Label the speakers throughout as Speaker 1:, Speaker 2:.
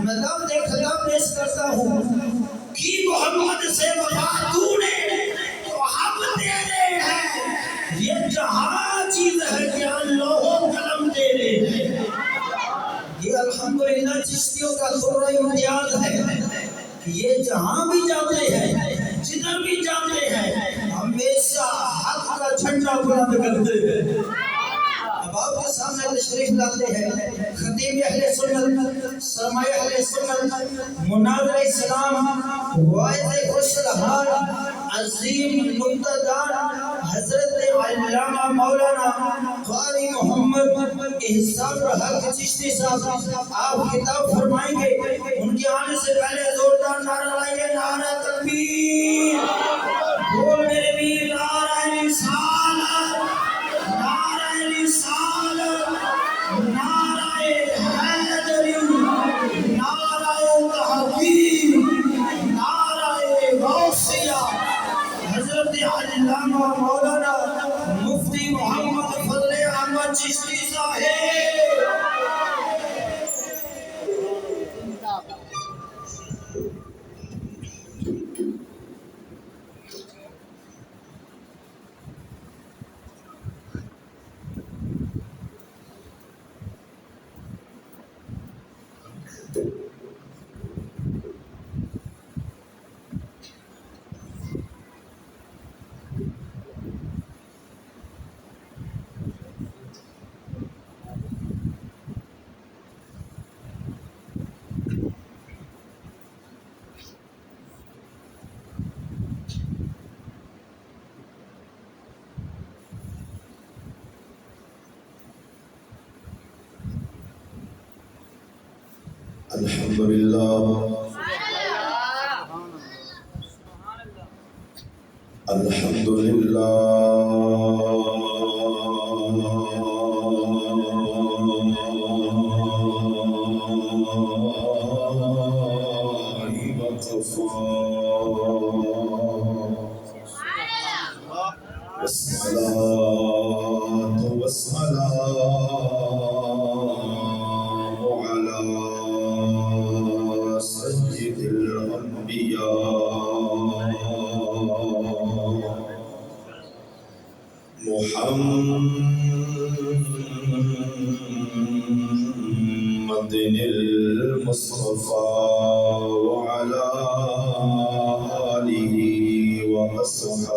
Speaker 1: مدد خطاب پیش کرتا ہوں کہ محمد سے وفا تو نے تو ہم تیرے ہیں، یہ جہاں چیز ہے کہ اللہ و قلم تیرے ہیں۔ یہ الحمدللہ چشتیوں کا ذرہ امتیاز ہے کہ یہ جہاں بھی جاتے ہیں، جدھر بھی جاتے ہیں، ہمیشہ حق کا جھنڈا بلند کرتے ہیں۔ اب آپ کے سامنے تشریف لاتے ہیں خطیب اہل سنت، سرمایہ اہل سنت، مناظر اسلام، واعظ خوش الحال، عظیم مقتدر حضرت علامہ مولانا قاری محمد احسان الحق چشتی صاحب آپ خطاب فرمائیں گے۔ ان کے آنے سے پہلے زوردار نعرہ لائیے، نعرہ تکبیر، بول میرے بھی نعرہ رسالت، نعرہ رسالت، نعرہ حیدری، نعرہ تحقیق، نعرہ غوثیہ، حضرت علامہ مولانا مفتی محمد فضل احمد چشتی صاحب۔
Speaker 2: الحمدللہ الحمدللہ والصلاة والسلام سيد الأنبياء محمد المصطفى وعلى آله وأصحابه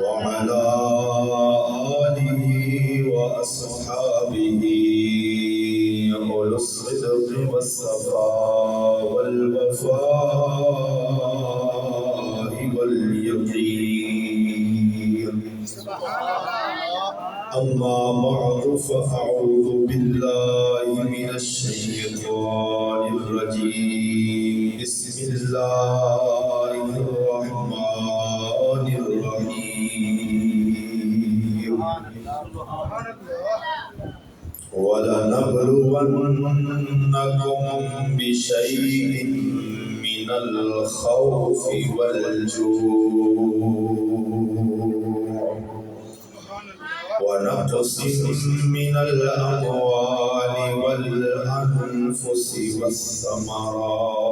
Speaker 2: وعلى آله وأصحابه أولو الصدق والصفاء والوفاء واليقين. أما بعد فأعوذ بالله من الشيطان الرجيم. بسم الله الرحمن الرحيم. وَلَنَبْلُوَنَّكُمْ بِشَيْءٍ مِّنَ الْخَوْفِ وَالْجُوعِ وَنَقْصٍ مِّنَ الْأَمْوَالِ وَالْأَنفُسِ وَالثَّمَرَاتِ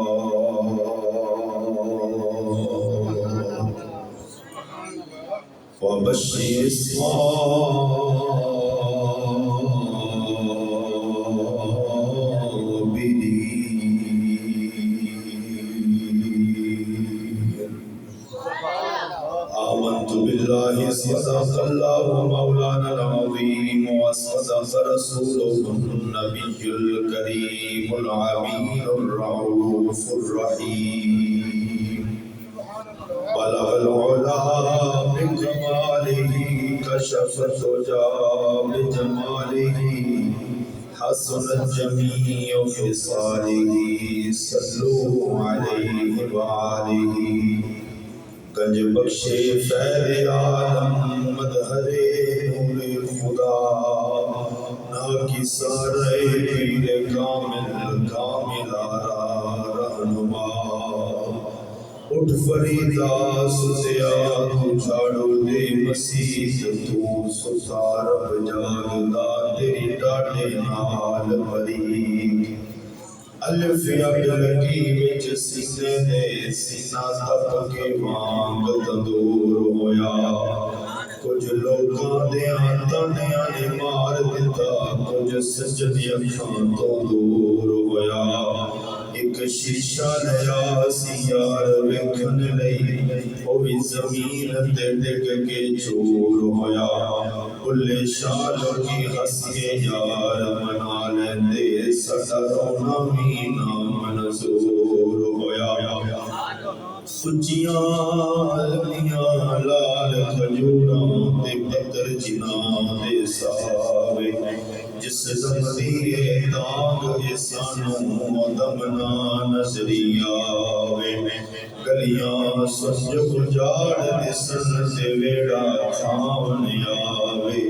Speaker 2: وَبَشِّرِ آمنت بالله صدق الله مولانا العظيم وصدق رسوله النبي الكريم العمين الرؤوف الرحيم. بلغ العلا بكماله كشف الدجى بجماله حسنت جميع خصاله صلوا عليه وآله. گنج بخشے فیض عالم مدہر نور خدا ناکی سارے پیر کامل کامل آرا رہنما. اٹھ فریدا ستیا تو جھاڑو دے مسیح تو ستارب جاگدا تیری ڈاڑ دے نال بریک الف اب لگی وچ سینے دے سینہ تپ کے وانگ تندور ہویا کچھ لوکاں دیاں تانیاں نے مار دتا کچھ سجدی اکھاں تو دور ہویا ایک شیشہ لیا سی یار ویکھن لئی او بھی زمین تے ڈگ کے چور ہویا بلے شاہ لوگی ہس کے یار منا لیندے سدا رونا بھی نہ منظور ہویا سچیاں لمیاں لال کھجوراں تے پتر جناں دے ساوے جس دم دیئے داغ احسانوں دمنا نظری آوے گلیاں سنج اجاڑ دے سن تے ویڑا کھاون آوے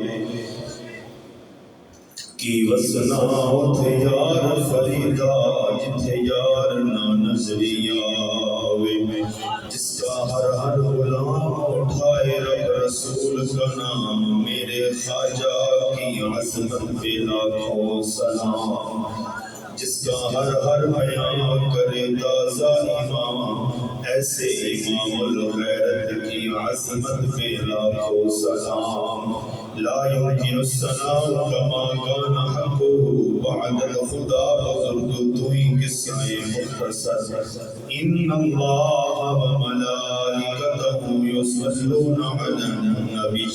Speaker 2: کی وسنا اتھے یار فریدا جتھے یار نہ نظری آوے جس کا ہر غلام اٹھائے رب رسول کا نام میرے خواجہ کی عظمت پہ لاکھوں سلام جس کا ہر بیان کرے تازہ امام ایسے امام الغیرت کی عظمت پہ لاکھوں سلام لا يمكن السلام كما كان حقه بعد الخدا بزرگ توئی قصہ مختصر ان اللہ وملائکته يصلون على النبي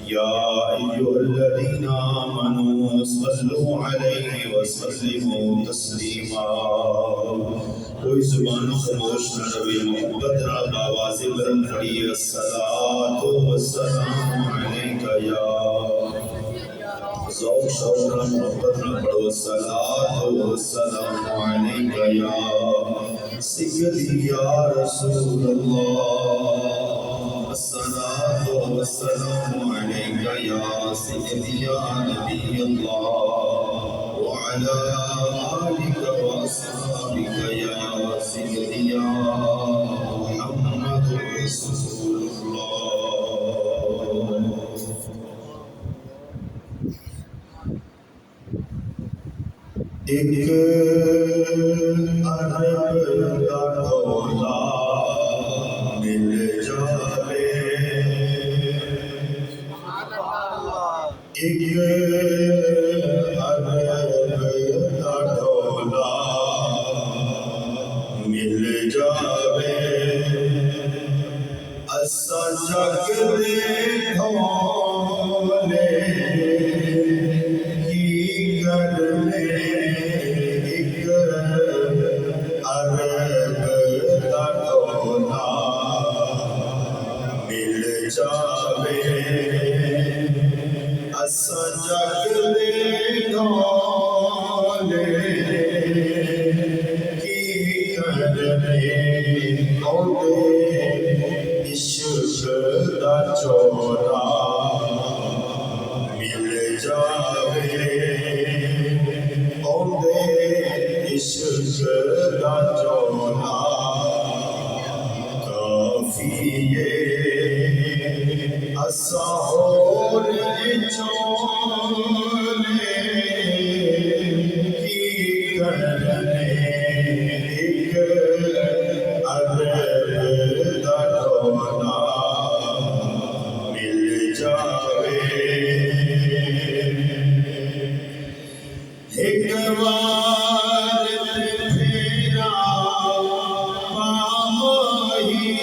Speaker 2: یا ایھا الذین آمنوا صلوا علیہ وسلموا تسلیما کوئی زبان خاموش نہ رہے محبت را آواز بلند پڑھیے الصلاۃ والسلام علیک یا ذوق شوق را محبت نہ پڑھو الصلاۃ والسلام علیک یا سیدی یا رسول اللہ الصلاۃ والسلام علیک یا سیدی یا نبی اللہ وعلى آلك وأصحابك يا سيدي يا محمد رسول الله ایک عرب دا ڈھولا مل جائے ایک مل جاوے اسا جگ دے ڈھولے کی کرنے ایک عرب دا ڈھولا مل جاوے اسا جگ دے ڈھولے عشق دا چورا مل جاوے عشق دا چورا کافیے اسا ہور چولے کی کرنے مل جاوے ایک بار پھیرا پاماہی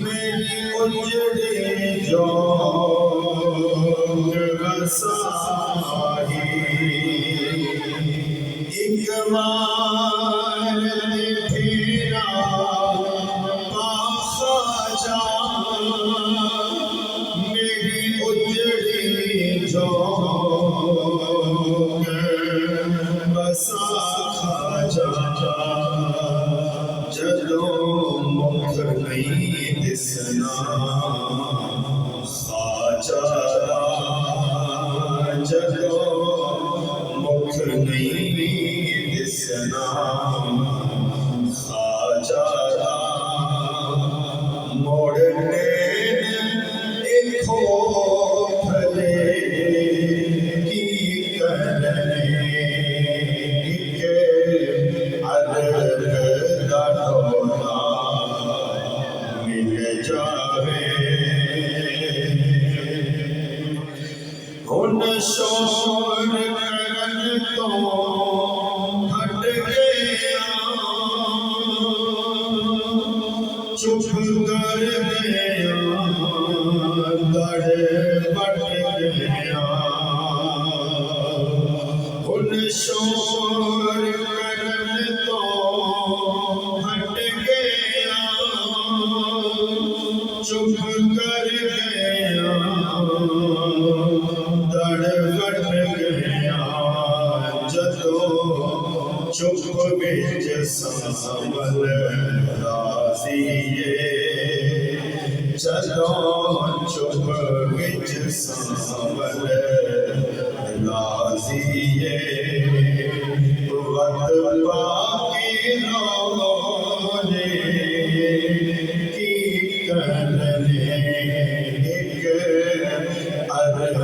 Speaker 2: میری اجڑے جوگ وساہی ایک بار پھیرا خواجہ میری اجڑی جوگ بسا خواجہ جدو مکھ نہیں دسنا خواجہ جدو مکھ نہیں دسنا خواجہ موڑنے ایک کھوپھلے ہن شور کرن تو ہٹ گیا چپ کر گیا دڑ بٹ گیا ہن شور کرن تو ہٹ گیا چپ کر گیا دڑ بٹ گیا جدو چپ بچ سنبھل راضیے جدو چپ بچ سنبھل راضیے وقت باقی رونے کی کرنے ایک عرب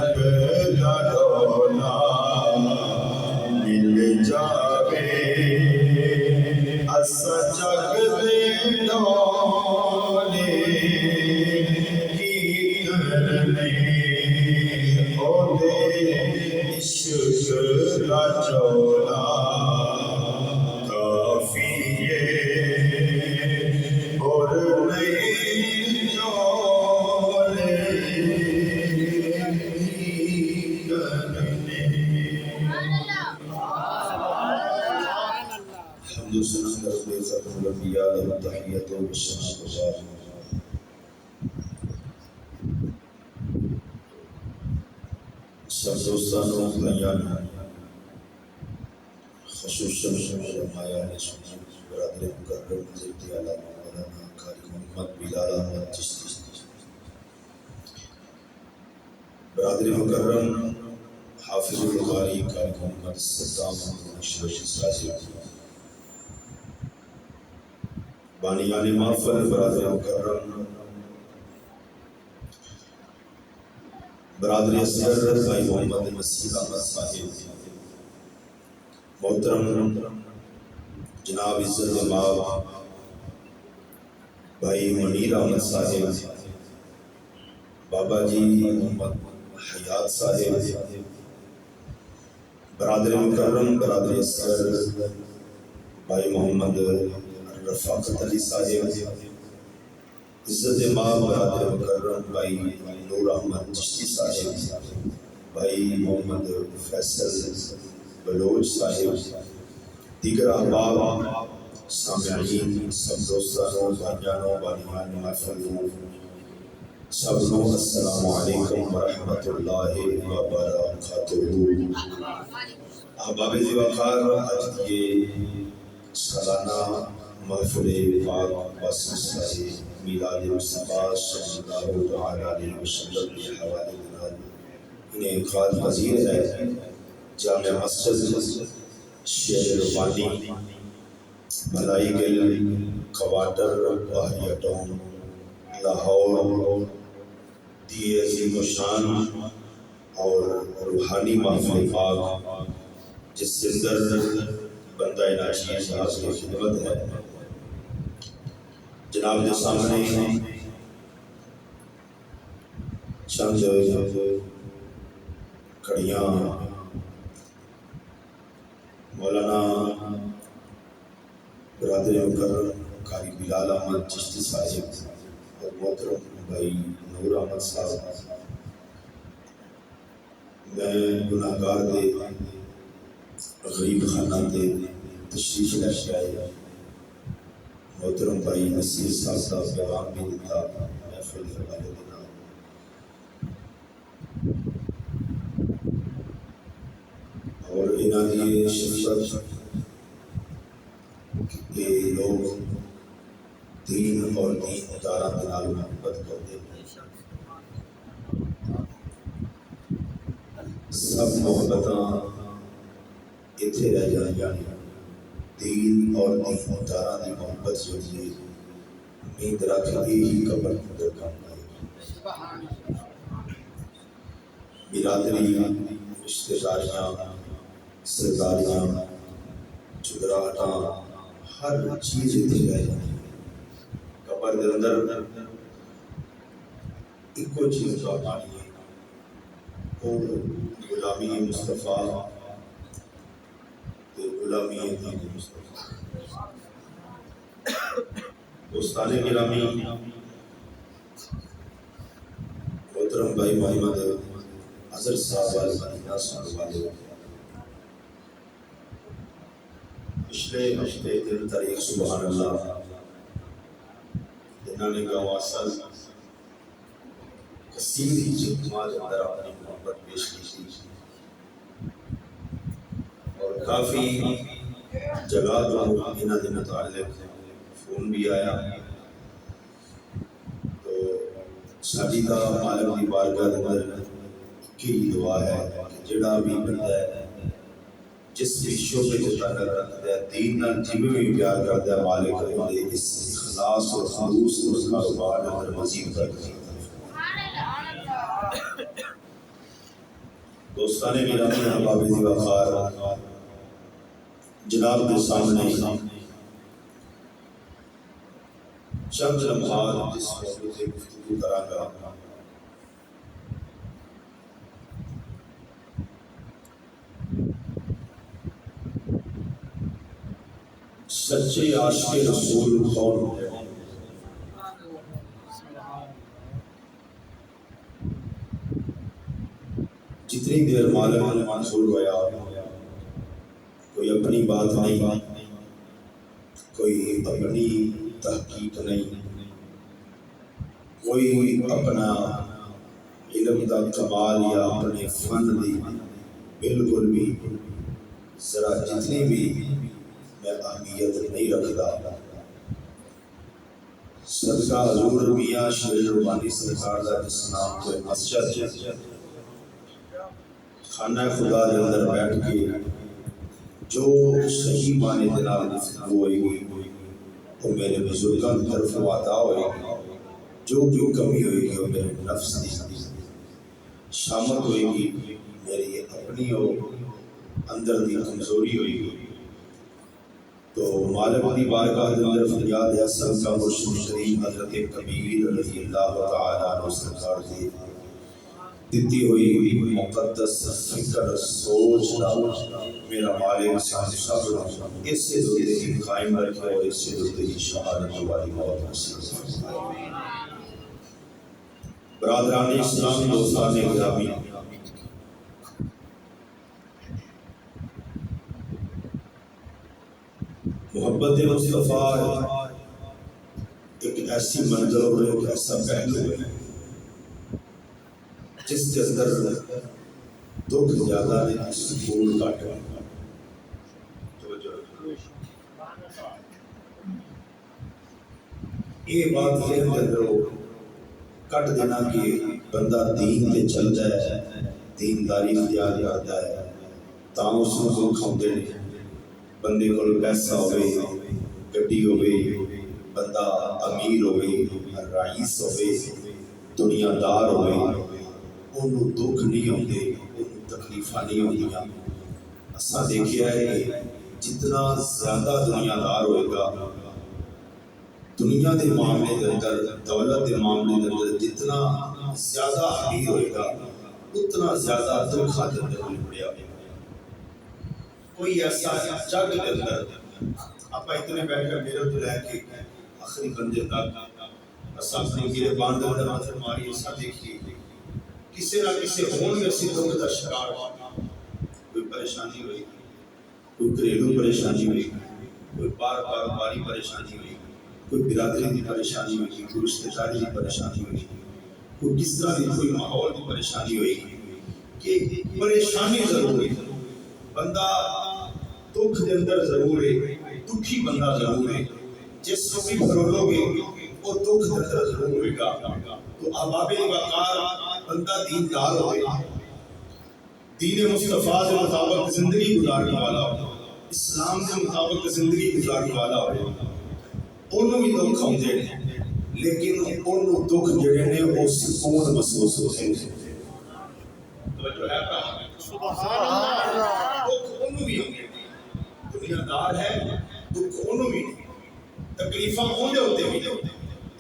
Speaker 2: درونا مل جاوے اس جگ دے ڈولے کی کرنے او دے عشق دا چولا کافی ہے اور نہیں چولے کی کرنے حمد و ثنا درود ختم الانبیاء له تحیت و ثنا و بعد سب دوستانوں بھائیان خصوصاً علماء سنت برادر مکرم حضرت اعلیٰ مولانا قاری محمد بلال احمد چشتی برادر مکرم حافظ القاری قاری محمد صدام اشرفی صاحب بانیان محفل برادر مکرم برادر اصغر بھائی محمد نصیر احمد صاحب محترم جناب عزت امام بھائی منیر احمد صاحب بابا جی محمد حیات صاحب برادر مکرم برادر اصغر بھائی محمد رفاقت علی صاحب عزت امام برادر مکرم بھائی نور احمد چشتی صاحب بھائی محمد فیصل بلوچ صاحب دیگر احباب سامعین سب دوستانوں بھائیانوں بانیان محفل سب کو السلام علیکم ورحمۃ اللہ وبرکاتہ۔ احباب ذوالفقار آج یہ سالانہ محفل پاک باسلسلہ میلاد مصطفیٰ صلی اللہ تعالیٰ علیہ وسلم کے حوالے انعقاد پذیر ہے جامع مسجد شیر ربانی بھلائی گل کوارٹر باہریہ ٹاؤن لاہور دی عظیم الشان اور روحانی محفل پاک جس سے اندر بندہ ناچیز حاضر خدمت ہے جناب کے سامنے چند کڑیاں مولانا برادر مکرم قاری بلال احمد چشتی صاحب اور محترم بھائی نور احمد صاحب میں گناہگار دے غریب خانہ دے تشریف لے کے آئے محترم بھائی نصیر صاحب کا پیغام بھی دیتا محفل حوالے دینا اور انہاں دی شفقت کہ لوگ دین اور دین داراں دے نال محبت کرتے ہیں سب محبتاں اتنے رہ جائیں دین اور دین داراں دی محبت جو ہے امید رکھ کے ہی قبر اندر کام آئے برادری رشتہ داریاں سرداریاں چدراہٹاں ہر چیز اتنے رہ جائیں قبر دے اندر ایکو چیز کا پانی ہے وہ غلامی مصطفیٰ تے غلامی دین مصطفیٰ۔ دوستان گرامی، محترم بھائی محمد اظہر صاحب مدینہ صاحب والے پچھلے ہفتے 3 تاریخ سبحان اللہ جنہوں نے گواسل کثیر ہی جمعہ کے اندر اپنی محبت پیش کی تھی اور کافی جگہ تو انہوں نے متعلق فون بھی آیا، تو ساری کا عالم کی بارگاہ اندر کی دعا ہے کہ جڑا بھی بندہ ہے جس بھی شعبے سے تعلق رکھتا ہے دین نال جویں بھی پیار کرتا ہے مالک دے اس اخلاص اور خلوص اور کاروبار اندر مزید برکت۔ دوستان گرامی، احباب دی وقار، جناب کے سامنے چند لمحات جس موضوع سے گفتگو کراں گا، سچے عاشق رسول کون ہے؟ جتنی دیر مالک نے منظور ہوا کوئی اپنی بات نہیں، کوئی اپنی تحقیق نہیں، کوئی اپنا علم دا کمال یا اپنے فن دی بالکل بھی ذرا جتنی بھی میں اہمیت نہیں رکھتا۔ صدقہ حضور میاں شیر ربانی سرکار دا جس نام کوئی مسجد خانہ خدا دے اندر بیٹھ کے جو صحیح معنی دے نال گفتگو ہوئی وہ میرے بزرگاں کی طرف عطا ہوئی، جو کمی ہوئی گی وہ میرے نفس دی شامت ہوئی گی، میری اپنی اندر دی کمزوری ہوئی گی۔ تو مالک دی بارگاہ دے اندر فریاد ہے صدقہ مرشد شریف حضرت کبیر رضی اللہ تعالیٰ عنہ سرکار دی دیتی ہوئی مقدس فکر سوچ دا میرا مالک سب اس سے دوتے ہی قائم رکھے اور اس سے دوتے ہی شہادت والی موت نصیب فرمائے۔ برادران اسلام، دوستان گرامی، محبت مصطفیٰ ایک ایسی منظر اور ایک ایسا پہلو ہے جس کے اندر دکھ زیادہ ہے، سکون کٹ ہے۔ یہ بات ذہن کے اندر کٹ دینا کہ بندہ دین تے چلتا ہے، دینداری اختیار کرتا ہے، تاں اس کو دکھ آتے ہیں۔ بندے کو پیسہ ہوئے، گڈی ہوئے، بندہ امیر ہوئے، رئیس ہوئے، دنیا دار ہوئے، انہوں دکھ نہیں ہوتے، انہوں تکلیفہ نہیں ہوتیاں۔ اساں دیکھیا ہے کہ جتنا زیادہ دنیا دار ہوئے گا، دنیا دے معاملے کے اندر، دولت دے معاملے کے اندر جتنا زیادہ امیر ہوئے گا اتنا زیادہ دکھ دے اندر لپڑیا ہوئے گا۔ کوئی ایسا جگ کے اندر آپ اتنے بیٹھ کر میرے تو لے کے آخری بندے تک اساں اپنی میرے باندھ اندر نظر ماری، اساں دیکھیے کسی نہ کسی ہون میں اسی دکھ کا شکار کوئی پریشانی ہوئی، کوئی گھریلو پریشانی ہوئی، کوئی کاروباری پریشانی ہوئی، کوئی برادری کی پریشانی ہوئی، کوئی رشتہ داری کی پریشانی ہوئی، کوئی کس طرح کی کوئی ماحول کی پریشانی ہوئی کہ پریشانی ضرور ہے، بندہ دکھ کے اندر ضرور ہے، دکھی بندہ ضرور ہے، جس کو بھی پرولو گے وہ دکھ کے اندر ضرور ہوئے گا۔ تو احباب وقار بندہ دیندار ہوئے، دین مصطفیٰ کے مطابق زندگی گزارنے والا ہو، اسلام کے مطابق زندگی گزارنے والا ہو، انہوں بھی دکھ ہوتے ہیں لیکن انہوں دکھ جڑے نے وہ سکون محسوس ہوتے ہیں۔ توجہ ہے سبحان اللہ، دکھ انہوں بھی ہوتے ہیں، دنیا دار ہے دکھ انہوں بھی نہیں، تکلیفاں ہوتے ہوتے بھی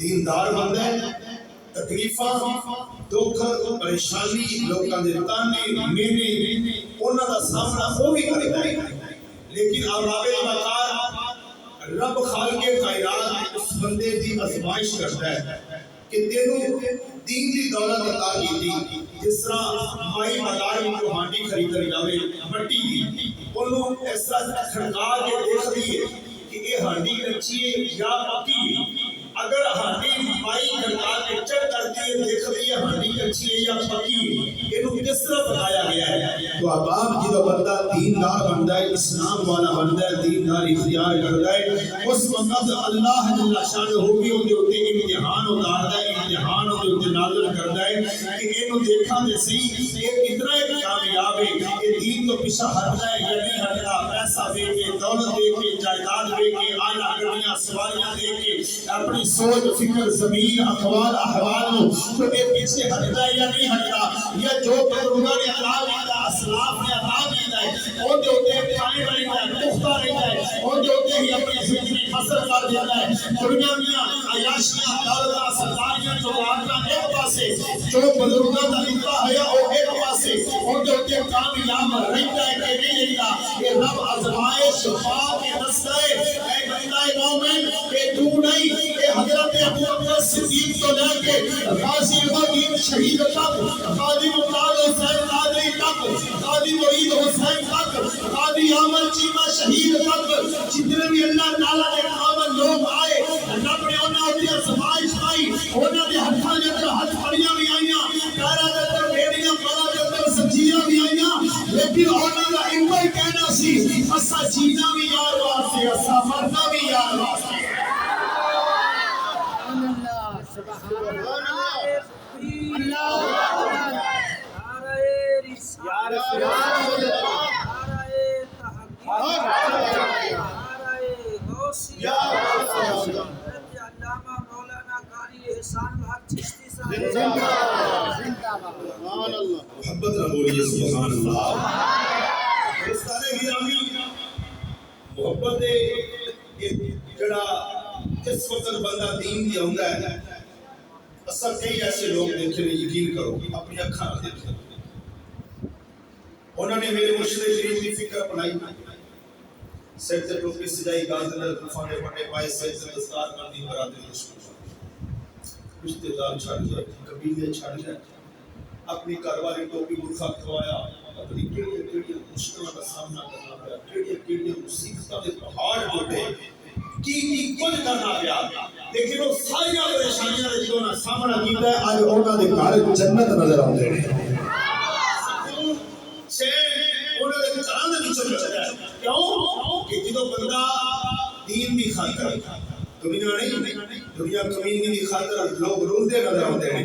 Speaker 2: دیندار بندہ ہے، تکلیفاں دکھ پریشانی لوگوں کے تانے مینے انہاں دا سامنا وہ بھی کرتا ہے لیکن عذاب وقار رب خالق کائنات اس بندے دی آزمائش کرتا ہے کہ تینوں دین دی دولت عطا کی جس طرح مائی بازار میں جو ہانڈی خرید جاوے مٹی دی انہوں اس طرح کھڑکا کے دیکھ دیئے کہ یہ ہانڈی کچی ہے یا پکی ہے اگر ہانڈی مائی کھڑکا کے چیک کرتی ہے دیکھ دیئے ہانڈی کچی ہے یا پکی ہے انہوں کس طرح بتایا گیا ہے تو اباب جدو بندہ دیندار بندہ ہے اسلام والا بندہ ہے دیندار اختیار کرتا ہے اس وقت اللہ جل شانہ ہوگی ان کے اوپر امتحان اتارتا ہے امتحان ان کے اوپر نازل کرتا ہے کہ انہوں دیکھا دے صحیح یہ کتنا ایک کامیاب ہے یہ دین تو پیچھے ہٹتا ہے یا نہیں ہٹتا پیسہ دے کے دولت دے کے جائیداد دے کے آلہ گڑیاں سواریاں دے کے اپنی سوچ فکر زمین اقوال احوال تو یہ پیچھے ہٹتا ہے یا نہیں ہٹتا یا جو بزرگوں نے عطا کیا اسلاف نے عطا کیا ہے ان کے اوپر قائم رہتا ہے پختہ رہتا ہے ان کے اوپر ہی اپنی زندگی فصل کر دیتا ہے دنیا میں عیاشیاں دولت سرداریاں جو آدھا ایک پاسے جو بزرگوں کا نکلا ہے وہ ایک پاسے ان کے اوپر کامیاب رہتا ہے کہ نہیں رہتا یہ رب آزمائش شفاعت کے رستہ ہے اے بندہ مومن کہ تو نہیں کہ حضرت ابو بکر صدیق تو لے کے غازی المدین شہید تک غازی ممتاز حسین قادری تک غازی مرید حسین تک غازی عامر چیمہ شہید تک جتنے بھی اللہ تعالیٰ نے کامل لوگ آئے رب نے انہیں اپنی آزمائش آئی انہوں نے ہتھاں کے اندر ہتھ پڑیاں بھی آئیاں پیرا کے اندر بیڑیاں پڑا کے اندر سبزیاں بھی آئیاں لیکن انہوں نے ایمبر کہنا سی اسا جینا بھی یار واسطے اسا مرنا بھی یار واسطے محبت نہ بولیے سبحان اللہ دوستانے گرامی محبت جڑا جس وقت بندہ دین دی ہوندا ہے اصل کئی ایسے لوگ دیکھے نے یقین کرو اپنی اکھاں دیکھے انہوں نے میرے مرشد کریم کی فکر اپنائی سر سے ٹوپی سجائی گازنر خانے پٹے پائے سر سے دستار کردی برادری دشمن رشتے دار چھڑ جائے قبیلے چھڑ جائے اپنی کاروالی ٹوپی برخا کھوایا اپنی کیڑی مشکلوں کا سامنا کرنا پڑا کیڑی مصیبتوں کے پہاڑ ٹوٹے کی کچھ کرنا پیا لیکن وہ ساری پریشانیاں دے جدوں نہ سامنا کیتا ہے اج انہاں دے گھر جنت نظر آندے نے انہوں نے گھراں دے وچ چلا کیوں کہ جدوں بندہ دین دی خاطر دنیا نہیں دنیا کمینگی دی خاطر لوگ روندے نظر آندے نے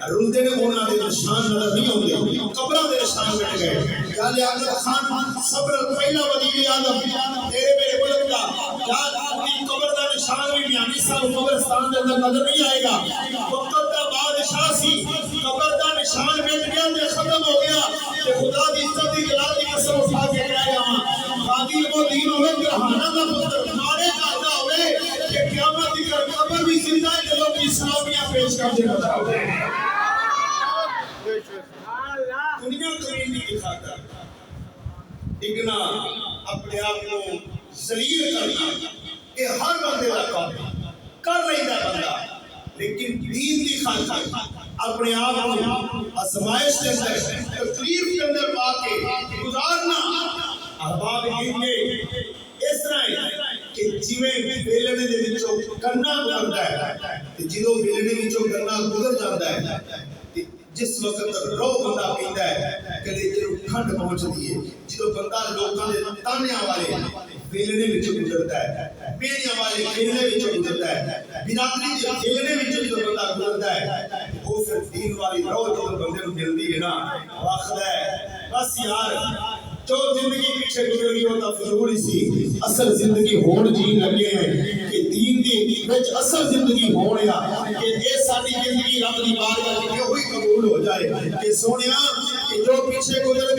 Speaker 2: روندے نے انہاں دے نشان نظر نہیں آندے قبراں دے نشان مٹ گئے جال اعظم خان صبر پہلا وزیر اعظم تیرے میرے ملک کا جال اپنی قبر دا نشان بھی میانی صاحب قبرستان دے اندر نظر نہیں آئے گا وقت دا بادشاہ سی قبر دا نشان مٹ گیا تے ختم ہو گیا تے خدا دی عزت دی جلال دی قسم اٹھا کے کہہ رہا ہوں خادی وہ دین ہوے گرہانہ دا پتر مارے کرتا ہوئے کہ قیامت دی قبر بھی زندہ ہے کہ لوگ اسلامیہ پیش کر دے نظر آتے ہیں دنیا کمینی کی خاطر اگنا اپنے آپ کو ذلیل کرنا یہ ہر بندے کا کام کر رہی ہے بندہ لیکن دین کی خاطر اپنے آپ کو آزمائش کے اندر تکلیف کے اندر پا کے گزارنا احباب دین میں اس طرح ہے کہ جویں بیلنے دے وچوں گنا گزردا ہے تے جدوں بیلنے وچوں گنا گزر جاندا ہے جس وقت روح بندہ پیندا ہے کلیجے نوں ٹھنڈ پہنچدی ہے جدوں بندہ لوکاں دے تانیاں والے بیلنے وچوں گزردا ہے بیڑیاں والے بیلنے وچوں گزردا ہے برادری دے بیلنے وچوں جدوں بندہ گزردا ہے وہ پھر دین والی روح جدوں بندے نوں ملدی ہے نا آکھدا ہے بس یار جو زندگی پیچھے گزر گئی ہوتا فضول ہی سی اصل زندگی ہون جین لگے ہیں کہ دین دی وچ اصل زندگی ہونیا کہ اے ساری زندگی رب دی بارگاہ وچ وہی قبول ہو جائے کہ سونیا کہ جو پیچھے گزر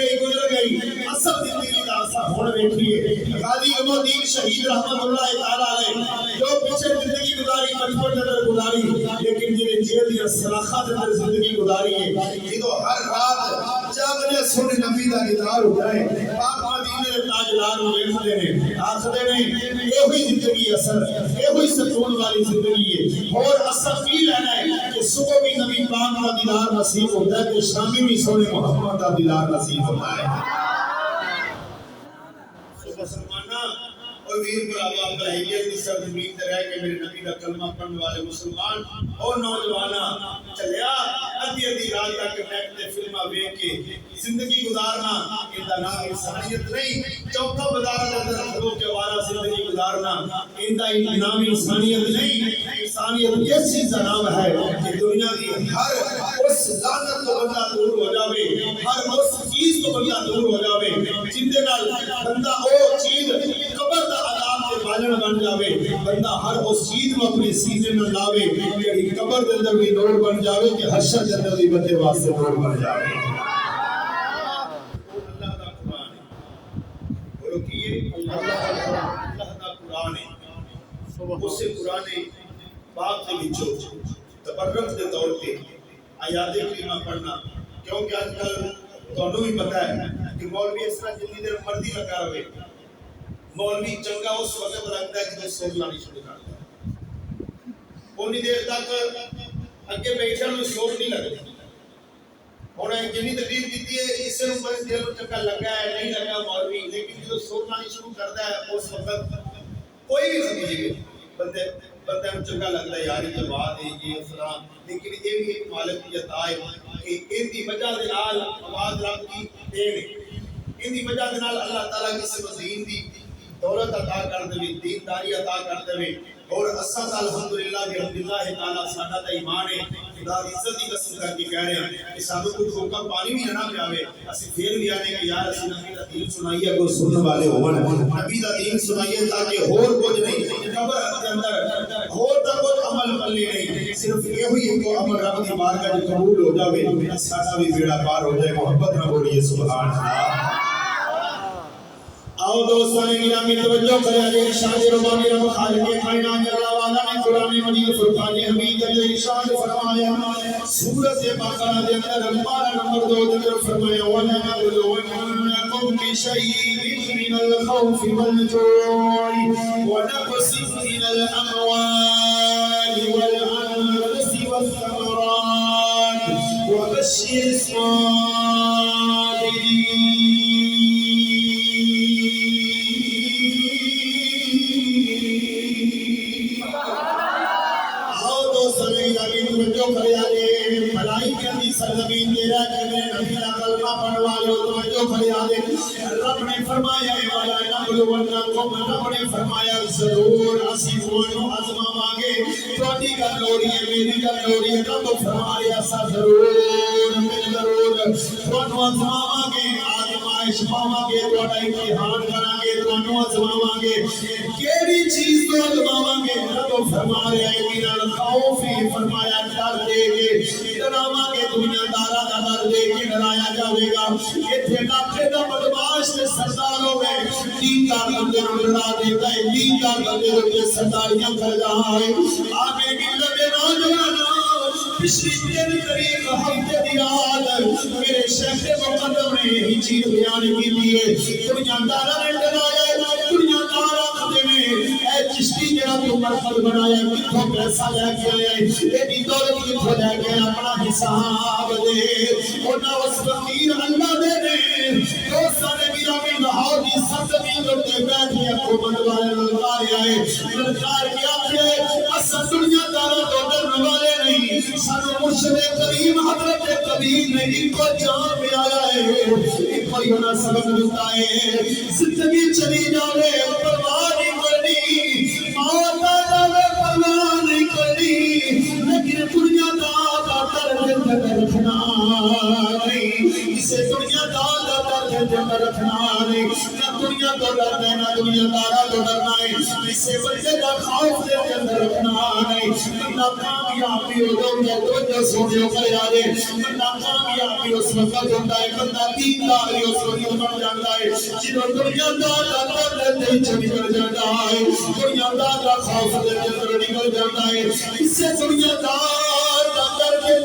Speaker 2: گئی اصل زندگی دا اثر ہن ویکھیے غازی المدین شہید رحمت اللہ تعالی علیہ جو پیچھے زندگی گزاری بچپن اندر گزاری لیکن جے جیل دیا سلاخات اندر زندگی گزاری ہے جدو ہر رات جاگنے سونے نبی دا دیدار ہوتا ہے پاک مدینے دے تاجدار ویکھدے نے آکھدے نے یہ ہوئی زندگی اثر یہ ہوئی سکون والی زندگی ہے اور اثر کی لینا ہے کہ صبح بھی نبی پاک کا دیدار نصیب ہوتا ہے کہ شامی بھی سونے محمد کا دیدار نصیب ہوتا ہے مسلمانہ اور ویر براوا ابراہیمیت کی سرزمین تے رہ کے میرے نبی کا کلمہ پڑھنے والے مسلمان اور نوجواناں چلیا ادھی رات تک نیٹ تے فلماں ویکھ کے زندگی گزارنا ان دا نام انسانیت نہیں چوکا بازار دے اندر کھلو کے وارا زندگی گزارنا ان دا نام انسانیت نہیں انسانیت اس چیز کا نام ہے کہ دنیا کی ہر اس لعنت تو بندہ دور ہو جاوے ہر اس چیز تو بندہ دور ہو جاوے جن دے نال بندہ او چیز قبر دا عذاب دے بالن بن جاوے بندہ ہر اس چیز کو اپنے سینے میں لاوے کہ قبر دے اندر بھی نور بن جاوے کہ حشر دے اندر بھی بندے واسطے نور بن جاوے اللہ دا قرآن ہے بولو کیے اللہ دا قرآن ہے اس سے قرآن باپ کے بچوں تبرک دے طور پہ آیات کریمہ پڑھنا کیونکہ آج کل تو بھی پتا ہے کہ مولوی اس طرح جتنی دیر مردی لگا ہوئے مولوی چنگا اس وقت لگتا ہے کہ جو سوگ لانی شروع کرتا ہے انہی دیر تک اگے بیٹھا میں سوگ نہیں لگتا انہیں جنی تقریر کیتی ہے اس سے اوپر دل چنگا لگا ہے نہیں لگا مولوی لیکن جو سوگ لانی شروع کرتا ہے اس وقت کوئی بھی سمجھے بندے کو چنگا لگتا ہے یاری کے بعد یہ اسلام لیکن یہ بھی ایک مالک کی عطا ہے کہ ان کی وجہ دے نال آواز رب کی دین ان کی وجہ دے نال اللہ تعالیٰ کسی مزین دی دولت عطا کر دے دینداری عطا کر دے اور اساں الحمدللہ بحمدللہ تعالیٰ ساڈا تے ایمان ہے خدا دی عزت دی قسم کر کے کہہ رہے ہیں کہ سانو کوئی ٹھوکا پانی بھی نہ پیاوے اسی پھر بھی آنے کہ یار اسی نبی دا دین سنائیے کو سننے والے ہون نبی دا دین سنائیے تاکہ اور کچھ نہیں قبر کے اندر اور تا کچھ عمل پلے نہیں صرف یہ ہوئی کہ عمل رب دی بارگاہ میں قبول ہو جاوے ساڈا بھی بیڑا پار ہو جائے محبت نہ بولیے سبحان اللہ آؤ دوستان گرامی توجہ کریں کہ ارشاد ربانی رب خالق کائنات اللہ والا نے قرآن مجید فرقان حمید کے ارشاد فرمایا سورۃ بقرہ کے اندر پارہ نمبر 2 کے اندر فرمایا وَلَنَبْلُوَنَّكُم بِشَيْءٍ مِّنَ الْخَوْفِ وَالْجُوعِ وَنَقْصٍ مِّنَ الْأَمْوَالِ وَالْأَنفُسِ وَالثَّمَرَاتِ وَبَشِّرِ الصَّابِرِينَ سرزمین دے رہ کے میرے نبی کا کلمہ پڑھنے والے توجہ فریاد رب نے فرمایا ہے والا نبلونکم رب نے فرمایا ضرور اسی تھانوں آزماواں گے تہاڈی گل لوڑی ہے میری گل لوڑی ہے رب فرمایا سا ضرور تھانوں آزماواں گے آزمائش پاواں گے تہاڈا امتحان کراں گے تھانوں آزماواں گے کیڑی چیز تو آزماواں گے رب فرمایا ہے میرا خوف فرمایا ڈر دے گے ڈراواں گے دنیا دارا دا در دے کے ڈرایا جاوے گا ایتھے ڈاکٹر دا بدماش تے سردار ہوے دیندار بندے نوں ڈرا دیتا ہے دیندار بندے نوں سرداریاں کر رہا ہے آگے ملت دے نوجوانوں پچھلی 3 تاریخ ہفتے دی رات میرے شیخ مقدم نے یہی چیز بیان کی ہے دنیا دارا نے ڈرایا دنیا دارا کہتے ہیں اے چشتی جڑا تو مرکز بنایا کتھوں پیسہ لے کے آیا ایڈی دولت کتھوں لے کے اپنا حساب دے انہاں اس فقیر اللہ دے نے دوستاں نے میرا میں لاہور دی سرزمین تے بیٹھے حکومت والے للکار آئے للکار کیا کہ اساں دنیا دارا تو ڈرنے والے نہیں سانو مرشد کریم حضرت کبیر نے ان کو جان میں آیا ہے ان کو یہ سبق دیتا ہے زندگی چلی جاوے پرواہ نہیں کرنی موت آ جاوے پرواہ نہیں کرنی لیکن دنیا دا درد رکھنا نہیں اسے دنیا دا درد رکھنا نہیں نہ دنیا تو ڈرنا ہے نہ دنیا دارا تو ڈرنا ہے اسے بندے دا خوف دے اندر رکھنا نہیں بندہ کامیابی ہو تو سونے کر آدے بندہ کامیابی اس وقت ہوتا ہے بندہ دیندار اس وقت بن جاتا ہے جنہوں دنیا دار درد دے چلی کر جاتا ہے دنیا دار خوف دے اندر نکل جاتا ہے اس سے دنیا دار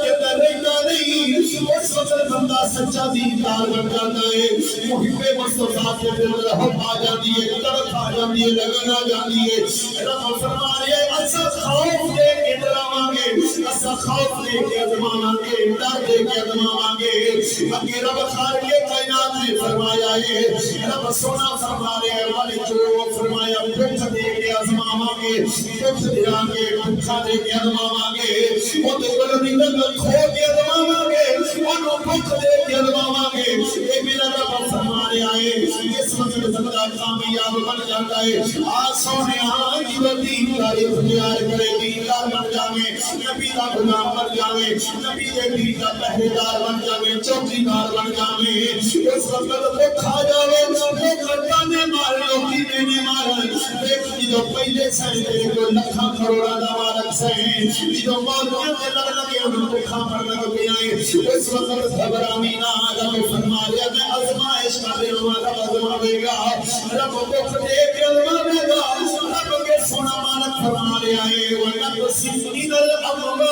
Speaker 2: کے اندر رہتا نہیں، اس وقت بندہ سچا دیندار بن جاتا ہے، محب مصطفیٰ کے دل میں رحمت آ جاتی ہے، طرف آ جاتی ہے، لگن آ جاتی ہے۔ رب فرما رہے ہیں ایسا خوف دے کے ڈراواں گے، ایسا خوف دے کے ازماواں گے، ڈر دے کے ازماواں گے۔ اگے رب خالق کائنات نے فرمایا ہے، رب سونا فرما رہے ہیں مالک جو فرمایا بھوک دے کے ازماواں گے، بھوک دیا گے، بھوکا دے کے ازماواں گے، وہ تو بلدی نگل کھو کے ازماواں گے، انہوں بھوک دے کے ازماواں گے۔ اے میرا رب فرما رہے ہیں اس وقت بندہ کامیاب بن جاتا ہے۔ سونے آج دین کا اختیار کرے، دیندار بن جاوے، نبی کا غلام بن جاوے، نبی کے دین کا پہریدار بن جاوے، چوکیدار بن جاوے۔ اس وقت وہ کھا جاوے، وہ کرتانے مار لوگی میں مار دیکھ جو پہلے سہنے کو لکھاں کروڑا دا مالک سہنے جو مولیاں کے لگ لگے انہوں کو کھا مر لگ گیا ہے۔ اس وقت گھبرانی نہ آدم فرما لیا میں ازمائش کا دن ہمارا ازماوے گا، رب کو دے کے ازماوے گا، رب کے سونا مالک فرما لیا ہے وَنَقْسِمْ مِنَ الْأَمْوَالِ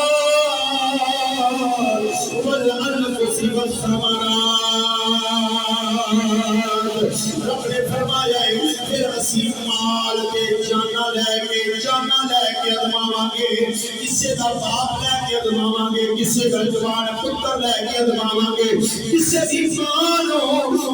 Speaker 2: وَالْأَنفُسِ وَالثَّمَرَاتِ۔ رب نے فرمایا ہے پھر اسی مال کے جانا لے کے ازماواں گے، کسے دا باپ لے کے ازماواں گے، کسے دا جوان پتر لے کے ازماواں گے، کسے دی جان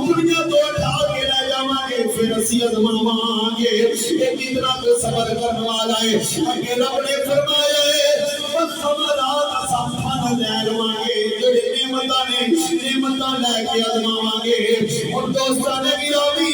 Speaker 2: دنیا تو اٹھا کے لے جاواں گے، پھر اسی ازماواں گے۔ ایک اتنا تو صبر کرنے والا ہے، اگے رب نے فرمایا ہے والثمرات سامپھان لے لواں گے، جڑے نعمتاں لے کے ازماواں گے۔ اور دوستاں نے گرامی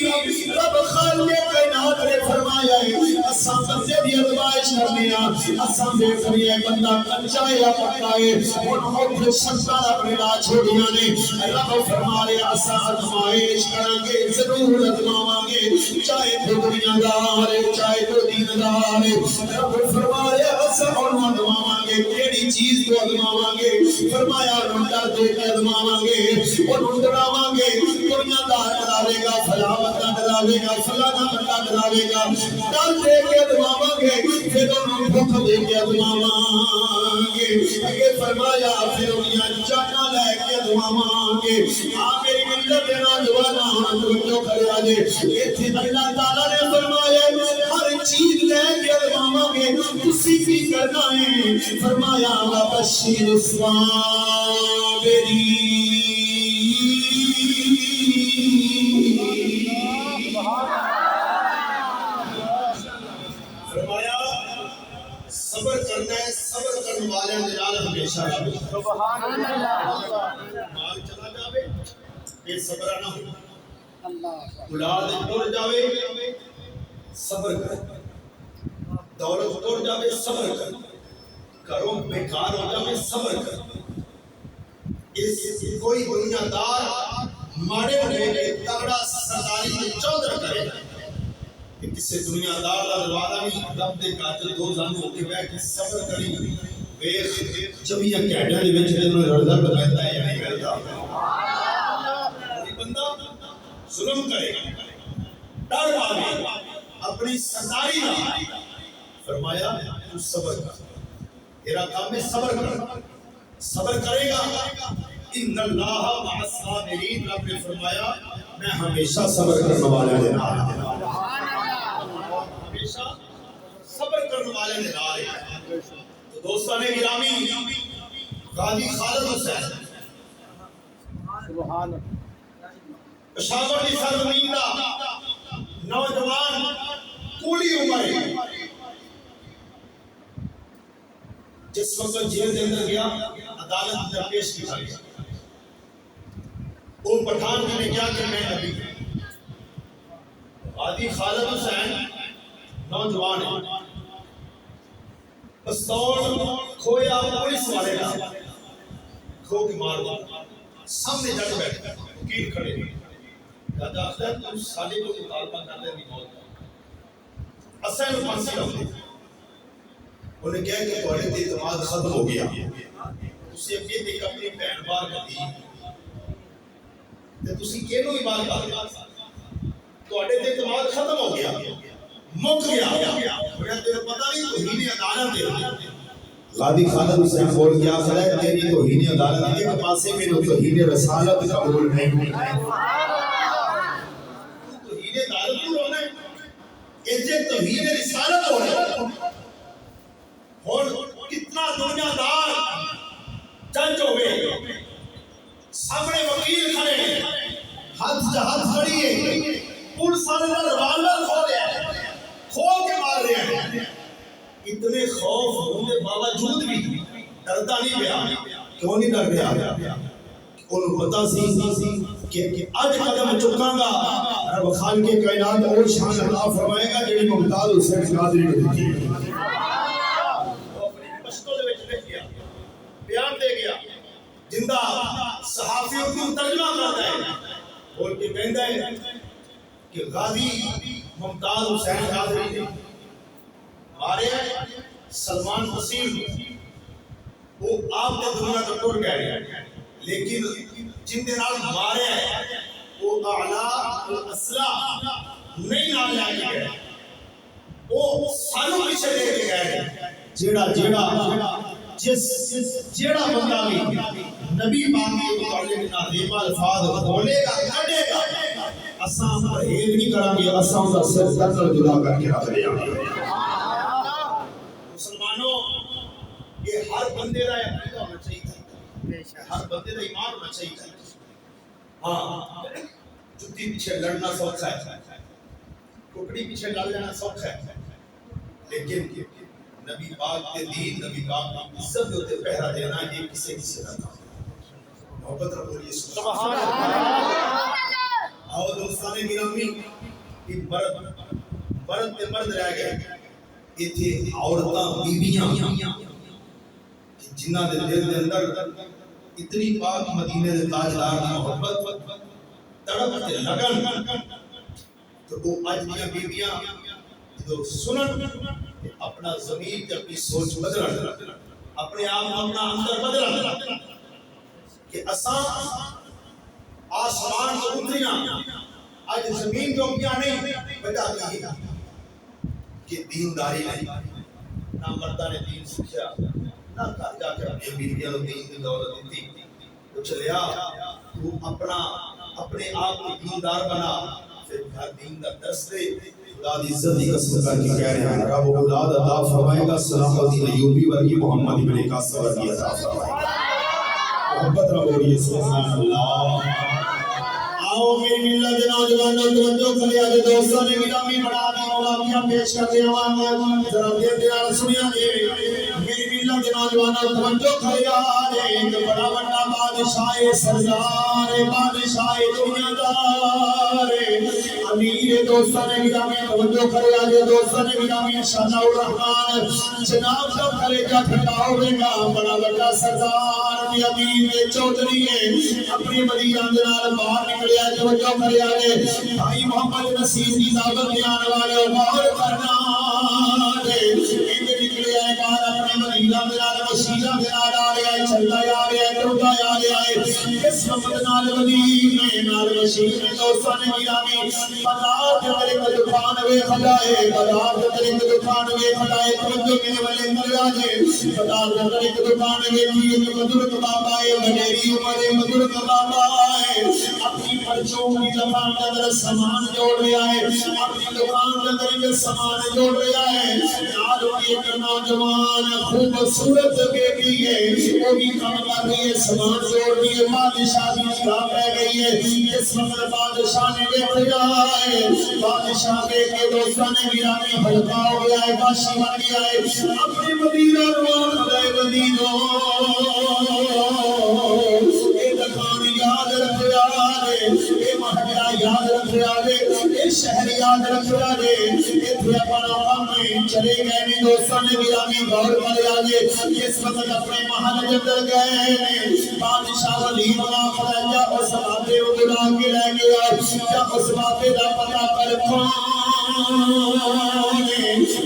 Speaker 2: رب خالق کائنات نے فرمایا ہے اساں بندے دی ازمائش کرنی ہے، اساں دیکھنی ہے بندہ کچا ہے یا پکا ہے، اور پھر شرطاں اپنے راہ چھوڑیاں نے۔ رب فرما رہے اساں ازمائش کریں گے، ضرور ازماواں گے، چاہے تو دنیا دار ہے چاہے تو دیندار ہے۔ رب فرما رہے اساں انہوں ازماواں گے، کیڑی چیز کو ازماواں گے، فرمایا انہوں ڈر دے کے ازماواں گے، انہوں ڈراواں گے، دنیا دار ڈراوے گا، فلاں بندہ ڈراوے گا، فلاں بندہ ڈراوے گا، ڈر دے کے ازماواں گے، پھر انہوں بھوک دے کے ازماواں گے۔ اگے فرمایا پھر انہیں جانا لے کے ازماواں گے۔ میری ملت نوجواناں توجہ کرے آجے، ایتھے اللہ تعالیٰ نے فرمایا ہر چیز لے کے ازماواں گے، کسی بھی کرنا ہے۔ فرمایا وَبَشِّرِ الصَّابِرِينَ۔ فرمایا صبر کرنا ہے، صبر کرنے والے نال ہمیشہ رہے۔ سبحان اللہ۔ مال چلا جاوے بے صبر نہ ہو، اولاد ٹر جاوے صبر کر، دولت ٹر جاوے صبر کر، گھروں بیکار ہو جاوے صبر کر۔ اس کوئی دنیا دار ماڑے بڑے تگڑا سرداری میں چودر کرے کہ کسی دنیا دار دروازہ بھی رب دے قاتل دو زن ہو کے بیٹھ کے صبر کری ویکھ جب یہ کہڑا دے وچ انہوں رضا رہتا ہے یا نہیں رہتا۔ کوئی بندہ ظلم کرے ڈر پاوے اپنی سرداری نہ، فرمایا تو صبر کر، تیرا کام ہے صبر کر، صبر کرے گا ان اللہ مع الصابرین۔ رب نے فرمایا میں ہمیشہ صبر کرنے والے دے نال، ہمیشہ صبر کرنے والے دے نال۔ تو دوستان گرامی غازی خالد حسین پشاور کی سرزمین دا نوجوان کوڑی عمر جس وقت جیل دے اندر گیا عدالت میں پیش کیا گیا، وہ پٹھان نے کیا کہ میں نبی ہوں۔ غازی خالد حسین نوجوان ہے، پستول کھویا پولیس والے کا کھو کے مار دو، سامنے جج بیٹھے وکیل کھڑے جج آخر ہے تم ساڈے کو مطالبہ کر لے موت اسے نو پھانسی لاؤ دے۔ انہیں کہا کہ تھوڑے تے اعتماد ختم ہو گیا، تسی اگے تک اپنی بہن بار کدی تے تسی کینوں ہی بار کر تھوڑے تے اعتماد ختم ہو گیا، مک گیا، انہیں تے پتہ نہیں توہین عدالت ہے، غازی خالد حسین بول کیا کھڑا ہے تیری توہین عدالت ایک پاسے میں توہین رسالت قبول نہیں توہین عدالت کو ہونا ہے ایسے توہین رسالت ہونا ہے اور کتنا دنیا دار جج ہوئے سامنے وکیل کھڑے ہیں ہاتھ کھڑی ہے پولیس والے نے روالر کھو لیا کھو کے مار رہے ہیں اتنے خوف ہونے باوجود بھی ڈرتا نہیں گیا کیوں نہیں ڈر گیا انہوں پتا سی کہ آج قدم چکاں گا رب خالق کائنات اور شان عطا فرمائے گا جڑی ممتاز حسین قادری نے دیتی ہے وہ اپنی پشتو دے وچ لکھ گیا بیان دے گیا زندہ صحافیوں کو ترجمہ کرتا ہے اور کہ کہندا ہے کہ غازی ممتاز حسین قادری نے مارے سلمان حسین وہ آپ نے دنیا کا ٹوٹ گئے لیکن جن دے نال مارے وہ اعلیٰ الاسلحہ نہیں نال لے کے گئے وہ سانو پیچھے لے کے گئے جیڑا بندہ بھی نبی پاک کے متعلق نازیب الفاظ بولے گا کڑے گا اساں پرہیز نہیں کریں گے اساں دا سر قتل جدا کر کے رکھ دیا مسلمانوں یہ ہر بندے دا عقیدہ ہونا چاہیے ہر بندے دا ایمان ہونا چاہیے ہاں جتی پیچھے لڑنا سوکھا ہے ٹکڑی پیچھے لڑ لینا سوکھا ہے لیکن نبی پاک کے دین نبی پاک کی عزت ہوتے پہرا دینا یہ کسے نہ تھا محبت رکھو یہ سبحان اللہ آؤ دوستان گرامی کہ مرد تے مرد رہ گئے یہ تھے عورتاں بیویاں جنہ دے دل دے اندر اتنی پاک مدینے دے تاجدار کی محبت تڑپ تے لگن تو وہ اج دیاں بیویاں جو سنن اپنا ضمیر تے اپنی سوچ بدلن اپنے آپ اپنا اندر بدلن کہ اساں آسمان تو اتریاں آج زمین جو کیا نہیں وجہ کی ہے کہ دینداری نہیں نہ مردہ نے دین سکھیا نہ گھر جا کے اپنی بیویاں کو دین کی دولت دی تو چلیا تو اپنے آپ کو دیندار بنا پھر گھر دین کا درس دے خدا دی عزت کی قسم کر کے کہہ رہے ہیں رب اولاد عطا فرمائے گا صلاح الدین ایوبی ورگی محمد ابن قاسم ورگی عطا فرمائے گا محبت رب یہ سبحان اللہ آؤ میری ملت نوجوانوں توجہ کرے آج دوستوں نے گرامی بڑا دی واقعہ پیش کر دیا ذرا دیر دیر سنیا جی میری ملت نوجوانوں توجہ کرے آج ایک بڑا بڑا بادشاہ سردار بادشاہ دنیا دار امیر دوستوں نے گرامی توجہ کرے آج دوستوں نے گرامی شاہ الرحمن جناب کا کلیجہ ٹھنڈا ہوئے گا بڑا بڑا سردار امیر چودھری اپنی مدینہ جنال باہر نکلے توجہ کرے آگے بھائی محمد نصیر کی دعوت میں آنے والے غور کرنا دے ایک نکلے آئے باہر اپنے مدینہ میرا وسیلہ میرا آ رہے آئے چلتا آ رہے آئے ٹوٹا آ رہے آئے اس وقت نال مدینہ نال وسیلہ میں دوستان گرامی بازار کے میرے کو دکان ہوئے کھڑائے بازار کے میرے کو دکان ہوئے کھڑائے توجہ میرے والے کر آجے بازار کے میرے کو دکان ہوئے کی مدرک بابا ہے بڑیری عمر مدرک بابا ہے اپنی پرچوں کی دکان کے اندر سامان جوڑ رہا ہے اپنی دکان کے اندر سامان جوڑ رہا ہے نالوں ایک نوجوان خوبصورت بیٹی ہے وہ بھی کام کر رہی ہے سامان جوڑ رہی ہے بادشاہ بھی نگاہ رہ گئی ہے اس وقت بادشاہ نے دیکھ لیا ہے بادشاہ دیکھ کے دوستان نے گرامی ہلکا ہو گیا ہے بادشاہ بن گیا ہے اپنی مدینہ روان خدای مدینہ اے دکان یاد رکھ اے محلہ یاد رکھ اے شہر یاد رکھ اے تھوڑا بڑا کام چلے گئے نے دوستان نے گرامی غور کر آگے اس وقت اپنے محل کے اندر گئے بادشاہ ولی بنا خرجا اس بابے کو بلا کے لے گیا کیا اس بابے کا پتا کر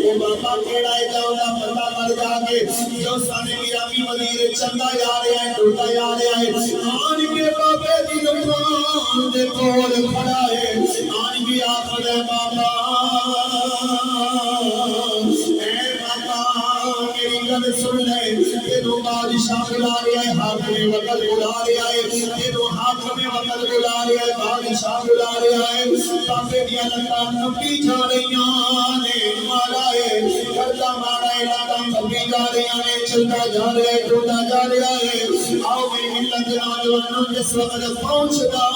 Speaker 2: وہ بابا کیڑا ہے جاؤں پتا کر جا کے دوستان نے گرامی وزیر چنگا جا رہے ہیں ٹوٹا جا رہے ہیں آن کے بابے کی دکان دے کول کھڑا ہے آن بھی آخر ہے بابا اے بابا میری گل سن لے بلا رہا ہے تینوں حاکم وقت بلا رہا ہے بادشاہ بلا رہا ہے بابے دیا لتاں کمبی جا رہیاں نے مارا ہے کرتا مارا ہے لتاں کمبی جا رہیاں نے چلتا جا رہا ہے ٹوٹا جا رہا ہے آؤ میری ملت نوجوانوں جس وقت پہنچتا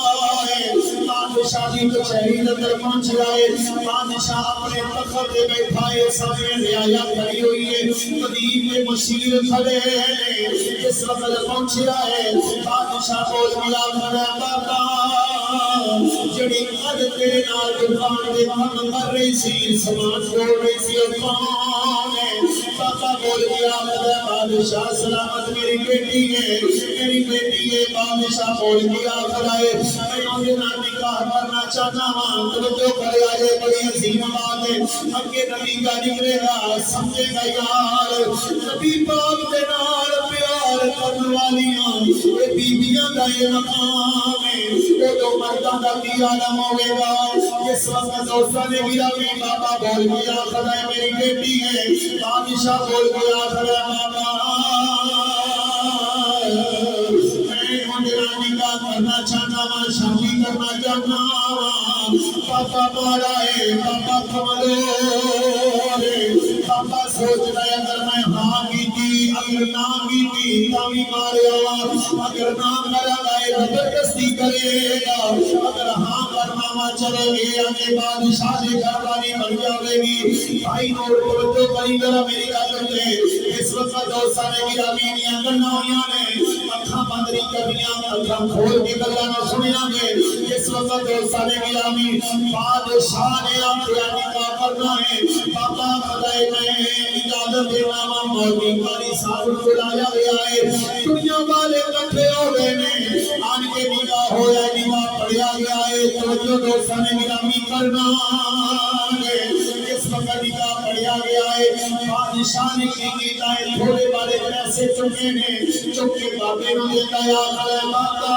Speaker 2: ہے بادشاہ کی کچہری اندر پہنچ رہا ہے بادشاہ اپنے تخت پہ بیٹھا ہے سامنے رعایا کھڑی ہوئی ہے قدیم کے مشیر کھڑے ہیں جس وقت پہنچ رہا ہے بادشاہ بول ملا کھڑا بابا جڑی قد تیرے نال دکان دے کام کر رہی سی سامان چھوڑ رہی سی کون ہے بابا بول گیا کھڑا بادشاہ سلامت میری بیٹی ہے بادشاہ بول گیا کھڑا ہے میں انہیں نکاح کرنا چاہتا ہوں توجہ کرے آجے بڑی عظیم بات ہے اگے نبی کا نکلے گا سمجھے گا یار نبی پاک دے نال پیار کرنے والیاں یہ بیبیاں دا یہ مقام ہے وہ تو مرداں دا کی عالم ہوئے گا جس وقت دوستاں نے گرا میں بابا بول گیا کھڑا ہے میری بیٹی ہے بادشاہ بول گیا کھڑا ہے بابا نکاح کرنا چاہنا ہوں شادی کرنا چاہنا ہوں پاپا مارا ہے پاپا کمزور ہے پاپا سوچ رہے اگر میں ہاں کی تھی اگر نہ کی تھی تاوی مارے اگر نہ کرا گئے زبردستی کرے گا اگر ہاں کرنا ماں چلے گے آگے بادشاہ سے گھر والی بن جاوے گی بھائی نور توجہ کری ذرا میری گل کرتے اس وقت دوستاں نے گرا میاں کرنا ہویاں نے اکھاں بند نہیں کرنیاں اکھاں کھول کے گلاں نہ سنیاں گے اس وقت دوستاں نے گرا بادشاہ نے آخیا نکاح کرنا ہے پاپا خدائے میں اجازت دینا وا مولوی قاری صاحب بلایا گیا ہے دنیا والے کٹھے ہو گئے نے آن کے نکاح ہویا نکاح پڑھیا گیا ہے توجہ دوستاں نے گرامی کرنا ہے اس وقت نکاح پڑھیا گیا ہے بادشاہ نے کی کیتا ہے تھوڑے بارے پیسے چکے نے چکے بابے نو دیتا ہے آخر بابا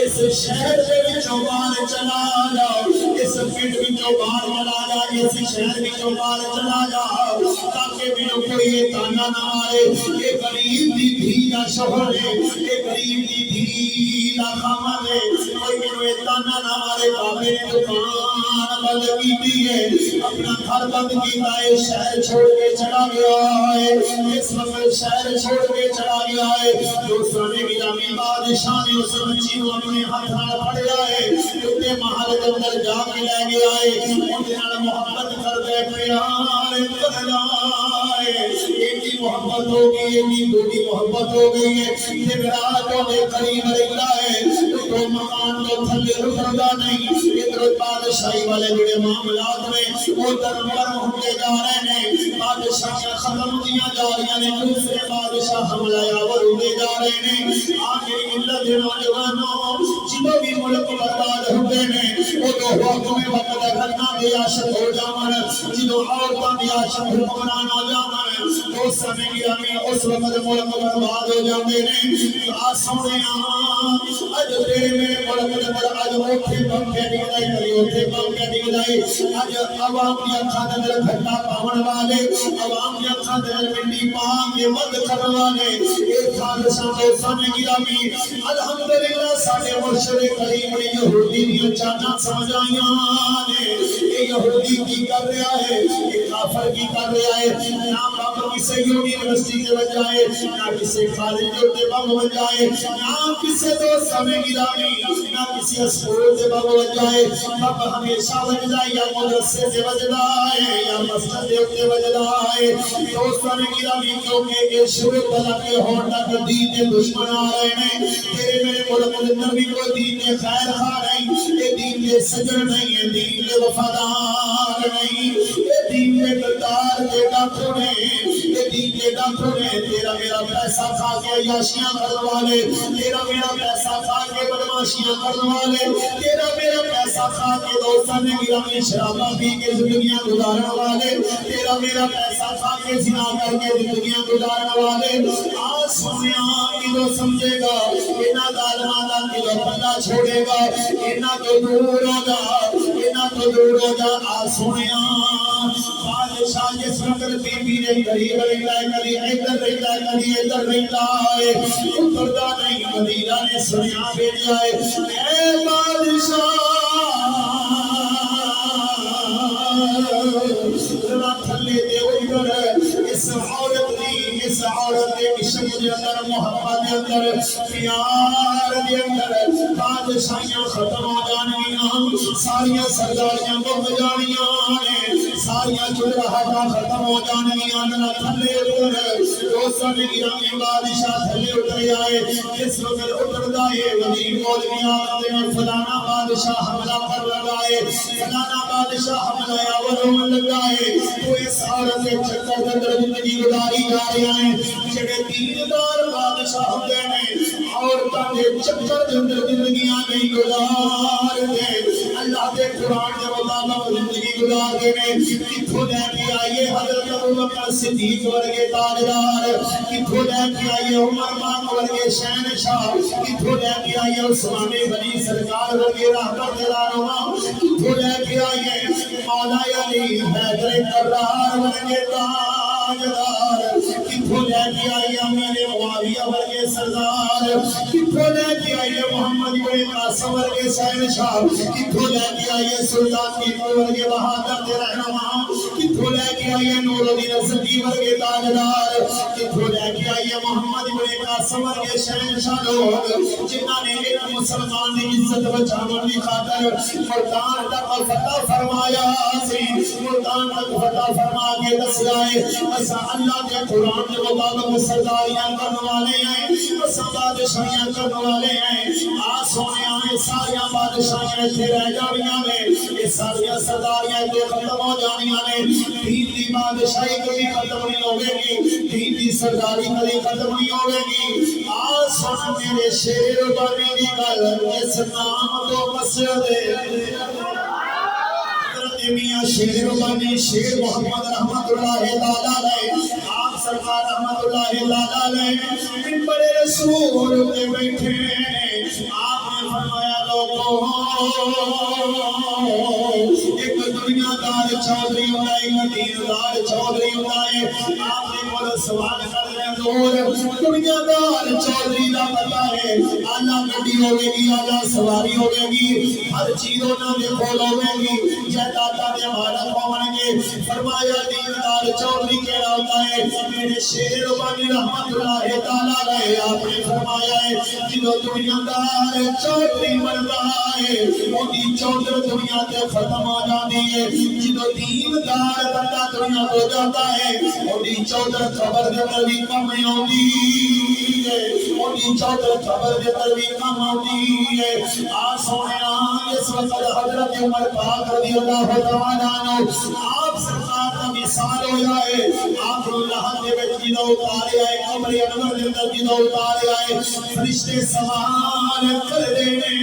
Speaker 2: اس شہر کے وچوں باہر چلا جاؤ اس پنڈ وچوں باہر چلا جاؤ اس شہر وچوں باہر چلا جاؤ تاکہ میرے کوئی یہ تانا نہ مارے یہ غریب دی دھی دا شوہر ہے یہ غریب دی دھی دا خامد ہے کوئی میرے یہ تانا نہ مارے بابے نے دکان بند کی ہے اپنا گھر بند کیتا ہے شہر چھوڑ کے چلا گیا ہے اس وقت شہر چھوڑ کے چلا گیا ہے دوستوں نے گرامی بادشاہ نے اس بچی کو اپنے ہاتھ نال پھڑیا ہے تے محل دے اندر جا کے لے گیا ہے اودے نال محبت کر دے پیار کردا ہے ایڈی محبت ہو گئی ایڈی بڑی محبت ہو گئی ہے کہ رات دے قریب رہتا ہے تو مکان تو تھلے اتردا نہیں ادھر بادشاہی والے جڑے معاملات میں وہ دربار ہوتے جا رہے ہیں بادشاہ ختم ہوندیاں جا رہی ہیں دوسرے بادشاہ حملہ آور ہوتے جا رہے ہیں آخری ملت نوجوانوں جدو بھی ملک برباد ہوتے ہیں وہ تو حکم وقت رکھنا بھی عاشق ہو جاون جدو عورتاں بھی عاشق حکمران ہو جاون دوستاں نے گرامی اس وقت ملک برباد ہو جاتے ہیں آ سونیاں اج تیرے میرے ملک اندر اج اوتھے پنکھے نکلائے کری اوتھے پنکھے نکلائے اج عوام کی اکھاں دے اندر گھٹا پاون والے عوام کی اکھاں دے اندر مٹی پا کے مد کرن والے اے خالصاں دوستاں نے گرامی الحمدللہ ساڈے مرشد کریم نے یہودی دی چاٹاں سمجھ آئیاں نے اے یہودی کی کر رہا ہے اے کافر کی کر رہا ہے نہ باپ کسی یونیورسٹی کے بجائے نہ کسی کالج کے بم بجائے نہ کسی دوست ہمیں گرامی نہ کسی اسکول کے بم بجائے بب ہمیشہ بجائے یا مدرسے سے بجائے یا مسجد کے بجائے دوستوں نے گرامی کیونکہ یہ شروع تلک کے ہوتا کہ دین کے دشمن آ رہے ہیں تیرے میرے ملک نبی کو دین کے خیر خواہ نہیں یہ دین کے سجن نہیں ہے دین کے وفادار نہیں یہ دین کے قدار کے ڈاکٹر نے یہ دین کے ڈاکٹر نے تیرا میرا پیسہ کھا کے عیاشیاں کرنے والے تیرا میرا پیسہ کھا کے بدماشیاں کرنے والے تیرا میرا پیسہ کھا کے دوستاں نے گرامی شرابہ پی کے زندگیاں گزارنے والے تیرا میرا پیسہ کھا کے زنا کر کے زندگیاں گزارنے والے آج سنیا کلو سمجھے گا انہاں ظالماں دا کلو پلہ چھوڑے گا انہاں تو دور ہوگا انہاں
Speaker 3: تو دور ہو جا آ سونیا بادشاہ جس وقت بی بی نے قریب رہتا ہے کبھی ادھر رہتا ہے کبھی ادھر رہتا ہے اترتا نہیں مدینہ نے سنیا بھیجا ہے اے بادشاہ ذرا تھلے دے ادھر اس عورت کے عشق کے اندر محبت کے اندر پیار کے اندر بادشاہیاں ختم ہو جانیاں ساریاں سرداریاں مک جانیاں ساریاں چڑھاہٹاں ختم ہو جانیاں ذرا تھلے ادھر دوستاں نے گرامی بادشاہ تھلے اتر آئے جس وقت اتردا ہے وزیر مولویاں آتے ہیں فلانا بادشاہ حملہ پر لگائے فلانا بادشاہ حملہ آوروں لگائے تو اس عورت کے چکر کے اندر زندگی گزاری جا رہے ہیں جڑے دیندار بادشاہ ہوتے ہیں عورتوں کے چکر کے اندر زندگیاں نہیں گزارتے اللہ کے قرآن کے مطابق زندگی گزارتے ہیں کتھوں لے کے آئیے حضرت ابوبکر صدیق ورگے تاجدار کتھوں لے کے آئیے عمر پاک ورگے شہنشاہ کتھوں لے کے آئیے عثمان غنی سرکار ورگے رحمت دلانما کتھوں لے کے آئیے مولا علی حیدر کرار ورگے تاجدار کتھوں لے کے آئیے امیر معاویہ ورگے سردار کتھوں لے کے آئیے محمد بن قاسم ورگے شہنشاہ کتھوں لے کے آئیے سلطان ٹیپو ورگے بہادر رہنما کتھوں لے کے آئیے نور الدین زکی ورگے تاجدار کتھوں لے کے آئیے محمد بن قاسم ورگے شہنشاہ لوگ جنہاں نے ایک مسلمان کی عزت بچانے کی خاطر ملتان تک فتح فرمایا سی ملتان تک فتح فرما کے دسیا ہے اسا اللہ کے قرآن کے مطابق سرداریاں کرنے والے ہیں اسا بادشاہیاں کرنے والے ہیں آ سونے آئے ساریاں بادشاہیاں اتنے رہ جانیاں میں یہ ساریاں سرداریاں اتنے ختم ہو جانیاں میں دین دی بادشاہی کبھی ختم نہیں ہوگے گی دین دی سرداری کبھی ختم نہیں ہوگے گی آ سونے میرے شیر بانی دی گل اس نام تو مسجد میاں شیر ربانی شیر محمد رحمت اللہ تعالیٰ علیہ آپ سرکار رحمت اللہ تعالیٰ علیہ منبر رسول پہ بیٹھے آپ نے فرمایا لوگوں ایک دنیا دار چودھری ہوتا ہے ایک دیندار چودھری ہوتا ہے آپ نے بولا سوال کر رہے ہیں دور دنیا دار چودھری دا پتا ہے آلہ گڈی ہوگے گی آلہ سواری ہوگے گی ہر چیز ہونا دے کھول ہوگے گی جیدہ دے مالک ہوانگے فرمایا دیندار چودھری کہنا ہوتا ہے میرے شیر ربانی رحمت اللہ تعالیٰ علیہ آپ نے فرمایا ہے جنہوں دنیا دار چودھری مردا ہے انہی چودھر دنیا تے ختم ہو جاتی ہے جنہوں دیندار بندہ دنیا ہو جاتا ہے انہی چودھر خبر دے تروی کم ہوتی ہے انہی چودھر خبر دے تروی کم ہوتی ہے آسونے اس وقت حضرت عمر پاک رضی اللہ آپ سرکار کا مثال ہو جائے آپ اللہ کے بچ جنہوں اتارے آئے قبر انور دے اندر جنہوں اتارے آئے فرشتے سوال کر دینے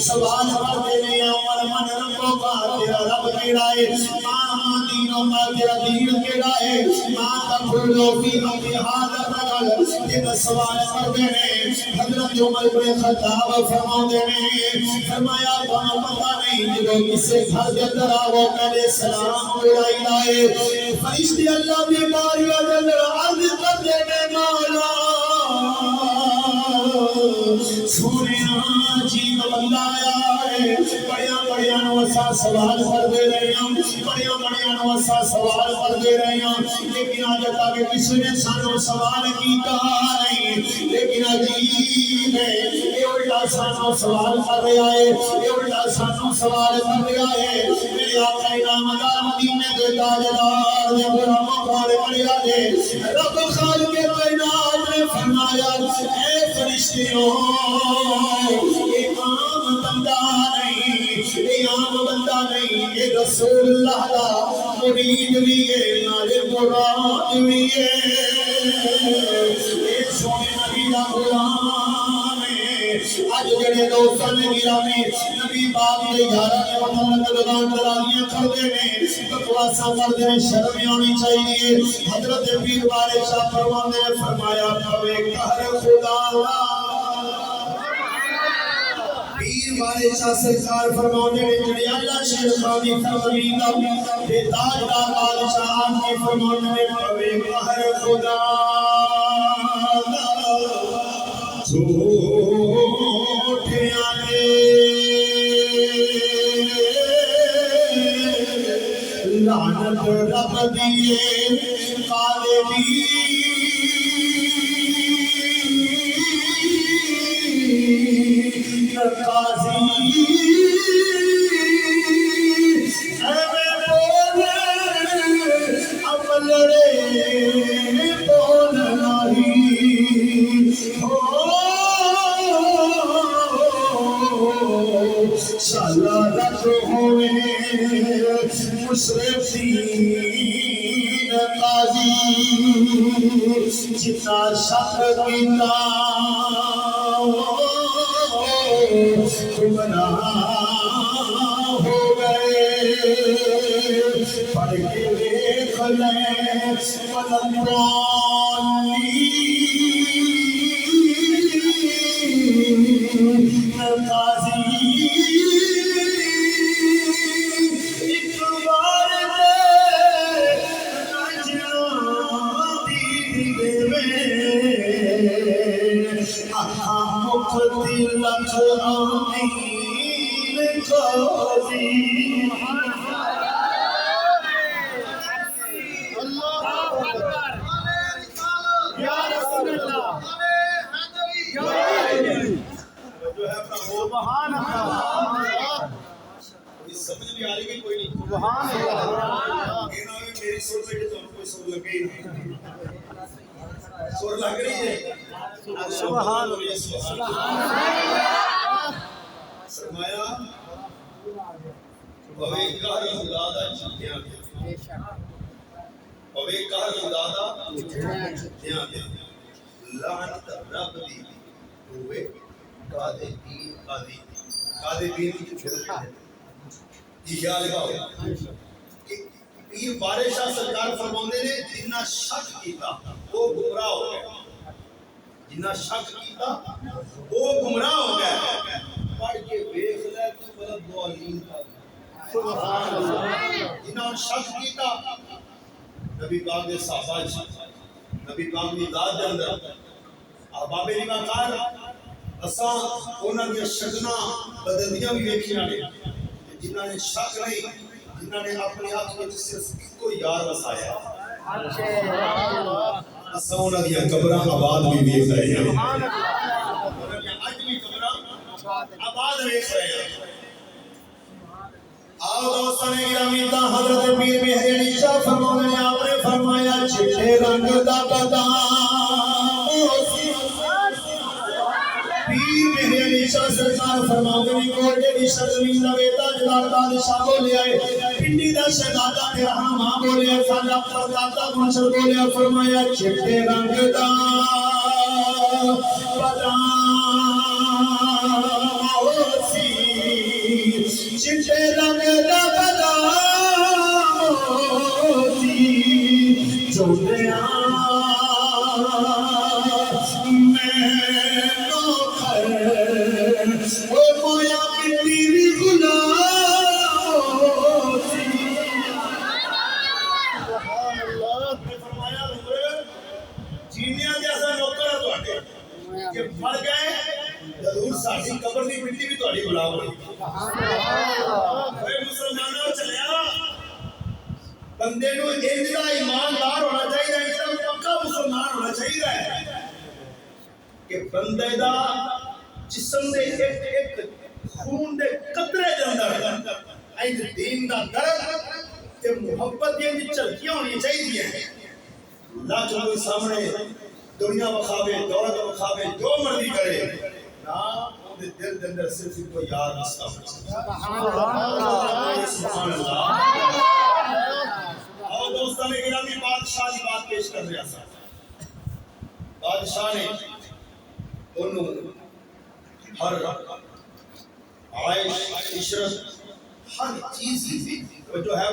Speaker 3: سوال کر دینے عمر من ربوں کا تیرا رب کیڑا ہے ماں دینوں کا تیرا دین کیڑا ہے ماں تقولو فی امر هذا الرجل جن سوال کر دینے حضرت عمر بن خطاب فرما دینے فرمایا تمہیں پتہ نہیں جنہوں کسے گھر کے اندر آو پہلے سلام اڑائی لائے فرشتے اللہ بیماری اجل عرض کر دینے مولا سونے عجیب بندہ آیا ہے بڑیاں نوسا سوال کر دے رہے ہیں بڑیاں نوسا سوال کر دے رہے ہیں لیکن آج تک کسی نے سانو سوال کیتا نہیں لیکن عجیب ہے یہ الٹا سانو سوال کر رہا ہے یہ الٹا سانو سوال کر رہا ہے میرے آقا نامدار مدینے دے تاجدار دے غلاموں والے بڑیا دے رب خالق کائنات نے فرمایا اے فرشتوں یہ عام بندہ نہیں یہ عام بندہ نہیں یہ رسول اللہ دا مرید بھی ہے نالے مراد بھی ہے یہ سونے نبی دا غلام ہے آج جڑے دوستان گرامی نبی باپ دے یارہ نے مطلق دبان دلالیاں کر دینے بکواسا کر دینے شرم ہونی چاہیے حضرت پیر بارے شاہ فرمان نے فرمایا پھوے کہر خدا اللہ پیر والے شاہ سرکار فرمانے نے جڑے اللہ شیر خانی فرمین بے تاجدار بادشاہ آپ کی فرمانے نے پوے قہر خدا جھوٹیاں نے لعنت رب دیے کالے بھی قاضی عمل رے بول نہیں شلالت ہوئے مشرفین قاضی جتنا شک کیتا گمراہ ہو گئے پڑھ کے دیکھ لیں ولدوانی قاضی ایک بار مکتی لکھ آمین قاضی یا رسول اللہ سبحان اللہ
Speaker 2: سمجھ نہیں آ رہی کہ کوئی نہیں
Speaker 3: سبحان اللہ
Speaker 2: یہ نہ ہوئے میری سر میں کہ تم کوئی سر لگے ہی نہیں سر لگ رہی ہے
Speaker 3: سبحان اللہ
Speaker 2: فرمایا بھوے کہر خدا دا جھٹیاں دے بھوے کہر خدا دا جھٹیاں دے لعنت رب دی ہوئے قاضی یہ خیال لگاؤ کہ پیر بارے شاہ سرکار فرماندے نے جنہ شک کیتا وہ گمراہ ہو گیا جنہ شک کیتا وہ گمراہ ہو گیا پڑھ کے دیکھ لے تو بلد دوالین کا سبحان اللہ جنہ شک کیتا نبی پاک دے صحابہ نبی پاک دی ذات دے اندر احباب ایمان کار اساں انہاں دی شکنا بدلیاں بھی ویکھیاں نے جنہاں نے شک نہیں جنہاں نے اپنی ہاتھ میں صرف کو یار وسایا اساں انہاں دی قبراں آباد بھی ویکھ رہے ہیں اج بھی قبراں آباد ویکھ رہے ہیں آؤ دوستاں گرامی دا حضرت پیر مہر علی شاہ فرمانے نے آپ نے فرمایا چٹے رنگ دا بادام پیر مہر علی شاہ سرکار فرماتے ہیں کوٹے دی شرمین دا بیٹا جلال بادشاہ بولے آئے پنڈی دا شہزادہ تے رہنما بولے آئے خواجہ پرداتا مشر بولے آئے فرمایا چٹے رنگ دا بادام چٹے رنگ دا بادام چوڑیاں مر گئے ضرور ساری قبر دی مٹی بھی تہاڈی غلام ہوئی اے مسلمانوں چلیا بندے نو انج دا ایماندار ہونا چاہیے انج دا پکا مسلمان ہونا چاہیے کہ بندے دا جسم دے ایک خون دے قطرے دے اندر انج دین دا درد تے محبت دی جھلکیاں ہونی چاہیے اللہ جو سامنے دنیا مخابے دولت مخابے جو مرضی کرے نا دے دل دے اندر صرف کوئی یار نستا سبحان اللہ اور دوستان گرامی بادشاہ کی بات پیش کر رہا تھا بادشاہ نے انہوں ہر عائش عشرت ہر چیز کی جو ہے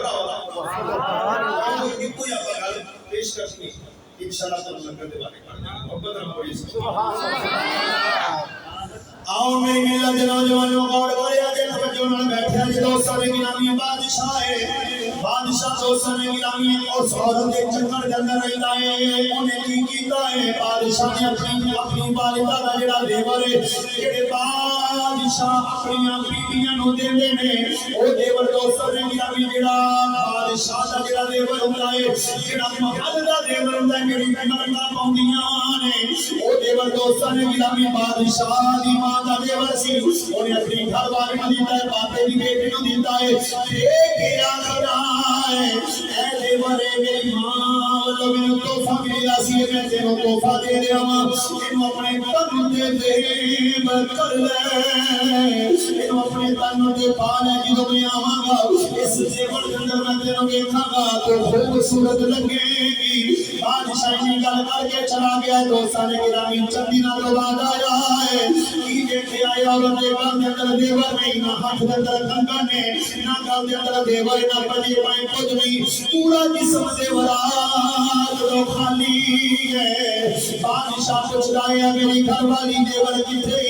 Speaker 2: کوئی کوئی آپ پیش کرنی انشاءاللہ تو لگنے والے محبت رہا
Speaker 3: آؤ میری ملت کے نوجوانوں غور کریا جے توجہ نال بیٹھیا جے دوستاں نے گرامی بادشاہ ہے بادشاہ دوستاں نے گرامی اس عورت کے چکر دے اندر رہندا ہے انہیں کی کیتا ہے بادشاہ نے اپنی والدہ دا جڑا دیور ہے جڑے بادشاہ اپنی بیویاں نوں دیندے نے او دیور دوستاں نے گرامی جڑا بادشاہ دا جڑا دیور ہوندا ہے جڑا محل دا دیور ہوندا ہے جڑی مرنا پاؤندیاں نے او دیور دوستاں نے گرامی بادشاہ دی ماں دا دیور سی انہیں اپنی گھر والی نوں دیتا ہے باپے دی بیٹی نوں دیتا ہے کہ آخر آئے اے دیور میری ماں والو میں تحفہ ملا سی میں تینوں تحفہ دے دیا ماں انہوں اپنے تن دے دیب کر لے انہوں اپنے تن دے پا لے جدو میں آواں گا اس دیور کے اندر میں تینوں دیکھاں گا تو خوبصورت لگے گی بادشاہ نے گل کر کے چلا گیا دوستاں نے گرامی چند دنوں تو بعد آیا ہے کی دیکھے آیا اور دیور کے اندر دیور نہیں نہ ہاتھ کے اندر کنگن نے نہ گل کے اندر دیور نہ پڑی پائیں کچھ نہیں پورا جسم دیورات تو خالی ہے بادشاہ پوچھ رہا ہے میری گھر والی دیور کتھے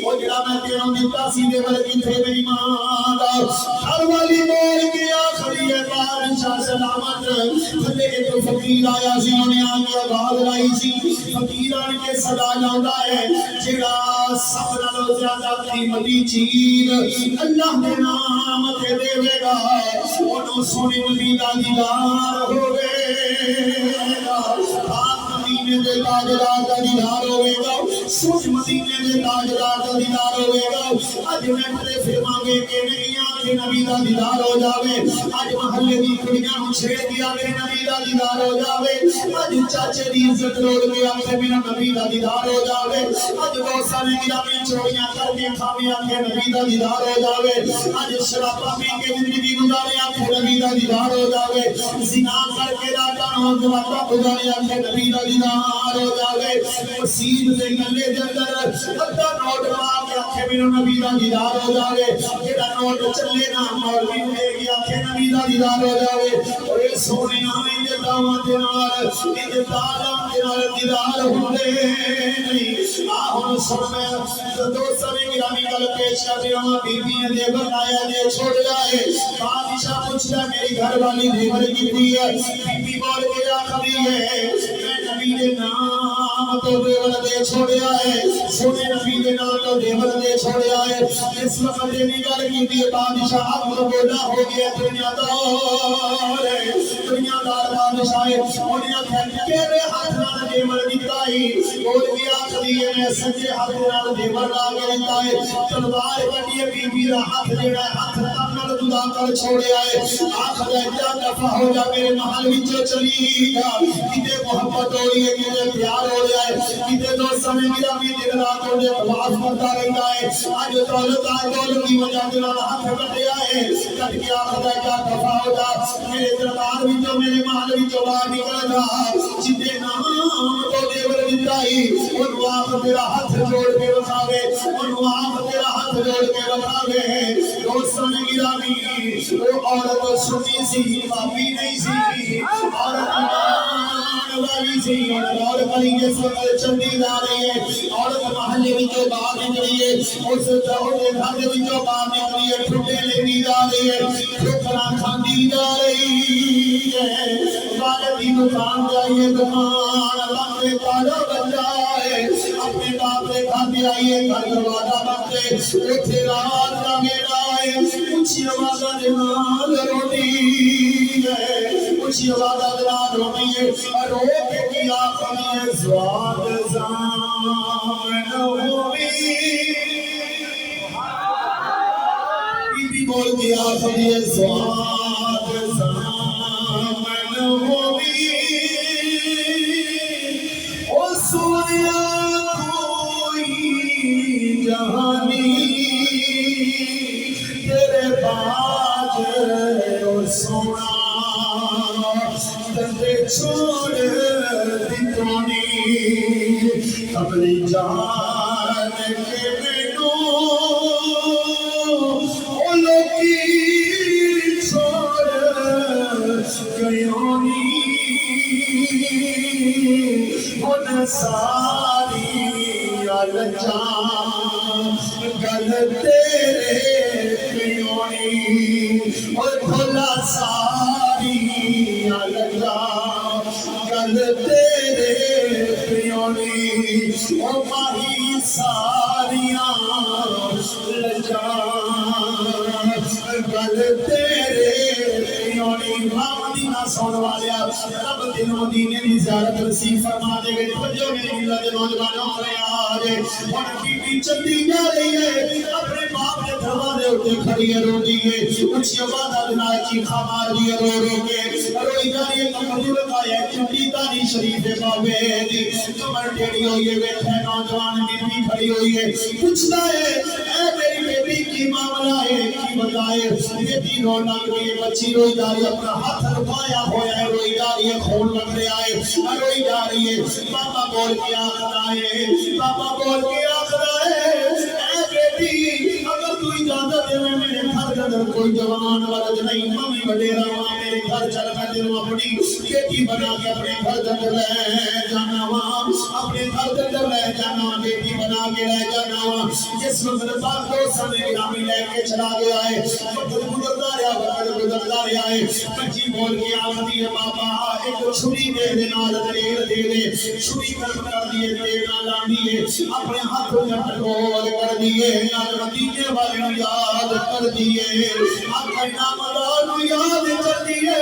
Speaker 3: وہ جڑا میں تینوں دیتا سی دیور کتھے میری ماں دا گھر والی بول کے آخری ہے بادشاہ سلامت تھلے ایک فقیر آیا سی انہیں آگے آواز لائی سی فقیر آن کے صدا جاؤں ہے جڑا سب نالوں زیادہ قیمتی چیز اللہ کے نام تے دے گا انہوں سونی مدینہ دیدار ہوئے گا پاک مدینے دے تاجدار کا دیدار ہوئے گا سوچ مدینے دے تاجدار کا دیدار ہوئے گا اج میں پڑے فرماوے کہ نہیں آنکھیں نبی دا دیدار ہو جاوے اج محلے دی کڑیاں نوں چھیڑ دیا میرے نبی دا دیدار ہو جاوے اج چاچے دی عزت روڑ کے آنکھیں میرا نبی دا دیدار ہو جاوے اج دوستاں نے گرامی چوریاں کر کے کھاوے آنکھیں نبی دا دیدار ہو جاوے اج شراباں پی کے زندگی گزارے آنکھیں نبی دا دیدار ہو جاوے زنا کر کے راتاں نوجواناں گزارے آنکھیں نبی دا دیدار ہو جاوے مسجد دے گلے دے اندر ادا نوٹ پا کے آنکھیں میرا نبی دا دیدار ہو جاوے جڑا نوٹ چلے نا مولوی دے گی آنکھیں نبی دا دیدار ہو جاوے اور اے سونے آئیں دے دعواں دے نال اے تعلق دے نال دیدار ہوندے نہیں آہن سن میں دوستاں نے گرامی گل پیش کر دیا بیوی دے بنایا دے چھوڑ جائے بادشاہ پوچھتا میری گھر والی دیور کتنی ہے بی بول کے آخری ہے میں نبی دے نام تو دیور دے چھوڑیا ہے سونے نبی دے نام تو دیور دے چھوڑیا ہے اس وقت دیوی گل کی بادشاہ اب بولا ہو گیا دنیا دار ہے دنیا دار بادشاہ ہے انہیں آخر میرے ہاتھ نال دیور دیتا ہی اور بھی آخری ہے میں سجے ہاتھ نال دیور لا کے دیتا ہے تلوار بڑی بی بی را ہاتھ جڑا ہاتھ نال جدا کر چھوڑیا ہے آخر جا دفع ہو جا میرے محل وچ چلی جا کتے محبت ہو رہی ہے کتے پیار ہو رہا ہے کتے دوستاں نے میرا بھی دن رات ہو جائے خواف کرتا رہتا ہے آج دولت کی وجہ دلال ہاتھ کٹیا ہے کٹ کے آخر جا دفع ہو جا میرے دربار وچوں میرے محل وچوں باہر نکل جا جتے نام تو دیور دیتا ہی انہوں آپ تیرا ہاتھ جوڑ کے بتاوے انہوں آپ تیرا ہاتھ جوڑ کے بتاوے دوستاں نے گرامی وہ عورت سنی سی پاپی نہیں سی عورت ایمان والی سی اور کلی جس وقت چندی جا رہی ہے عورت محلے وچوں باہر نکلی ہے اس دور کے گھر وچوں باہر نکلی ہے ٹھٹے لیندی جا رہی ہے ٹھکراں کھاندی جا رہی ہے والد کی دکان جائیے دکان لمبے تالا بن جائے اپنے باپ کے کھاتے آئیے گھر دروازہ بنتے اتھے رات کا میرا ہے اونچی آوازہ دنال روٹی ہے اونچی آوازہ دنال روٹی ہے اور روکے کی آخری ہے سواد زان ہوئی بی بی بول کی آخری ہے سواد زان ہوئی او سویا کوئی جہانی تیرے باج اور سونا تندے چھوڑ دیتونی اپنی جان کے بیٹو او لوکی چھوڑ گیونی ان ساری الجان اور بھلا ساری لگا گل تیرے پیونی او ماہی ساریاں لجا گل تیرے پیونی مدینہ سون والیا رب دل مدینے دی زیارت نصیب فرما دے گے جو میری ملت نوجوانوں کرے آجے اور بی چلتی جا رہی ہے اپنے باپ کے دروازے اٹھے کھڑی ہے رو دیئے اچھی آواز بنائے چیخا مار دیئے رو رو کے روئی جا رہی ہے کمزور کا ہے چمٹی تانی شریف بابے دی کمر ٹیڑی ہوئی ہے بیٹھے نوجوان بیوی کھڑی ہوئی ہے پوچھتا ہے اے میری بیٹی کی معاملہ ہے کی بتائے بیٹی رونا کوئی بچی روئی جا رہی ہے اپنا ہاتھ رکھایا ہویا ہے روئی جا رہی ہے خون بن رہا ہے روئی جا رہی ہے بابا بول کے آخر آئے بابا بول کے آخر آئے اے بیٹی اگر تو اجازت دے میرے گھر کے اندر کوئی جوان ولد نہیں ممی وڈیرا ماں میرے گھر چل کر دل اپنی بیٹی بنا کے اپنے گھر کے اندر لے جانا وہاں اپنے گھر کے اندر لے جانا بیٹی بنا کے لے جانا وہاں جس وقت پاک دوست نے گرامی لے کے چلا گیا ہے وقت گزرتا رہا ہے بچی بول کے آتی ہے بابا ایک چھری دے دینا دیر دے دے چھری کر دیے دینا لانیے اپنے ہاتھوں میں ٹکول کر دیے مدینے والے یاد کر دیے اپنے نام اللہ یاد کر دیے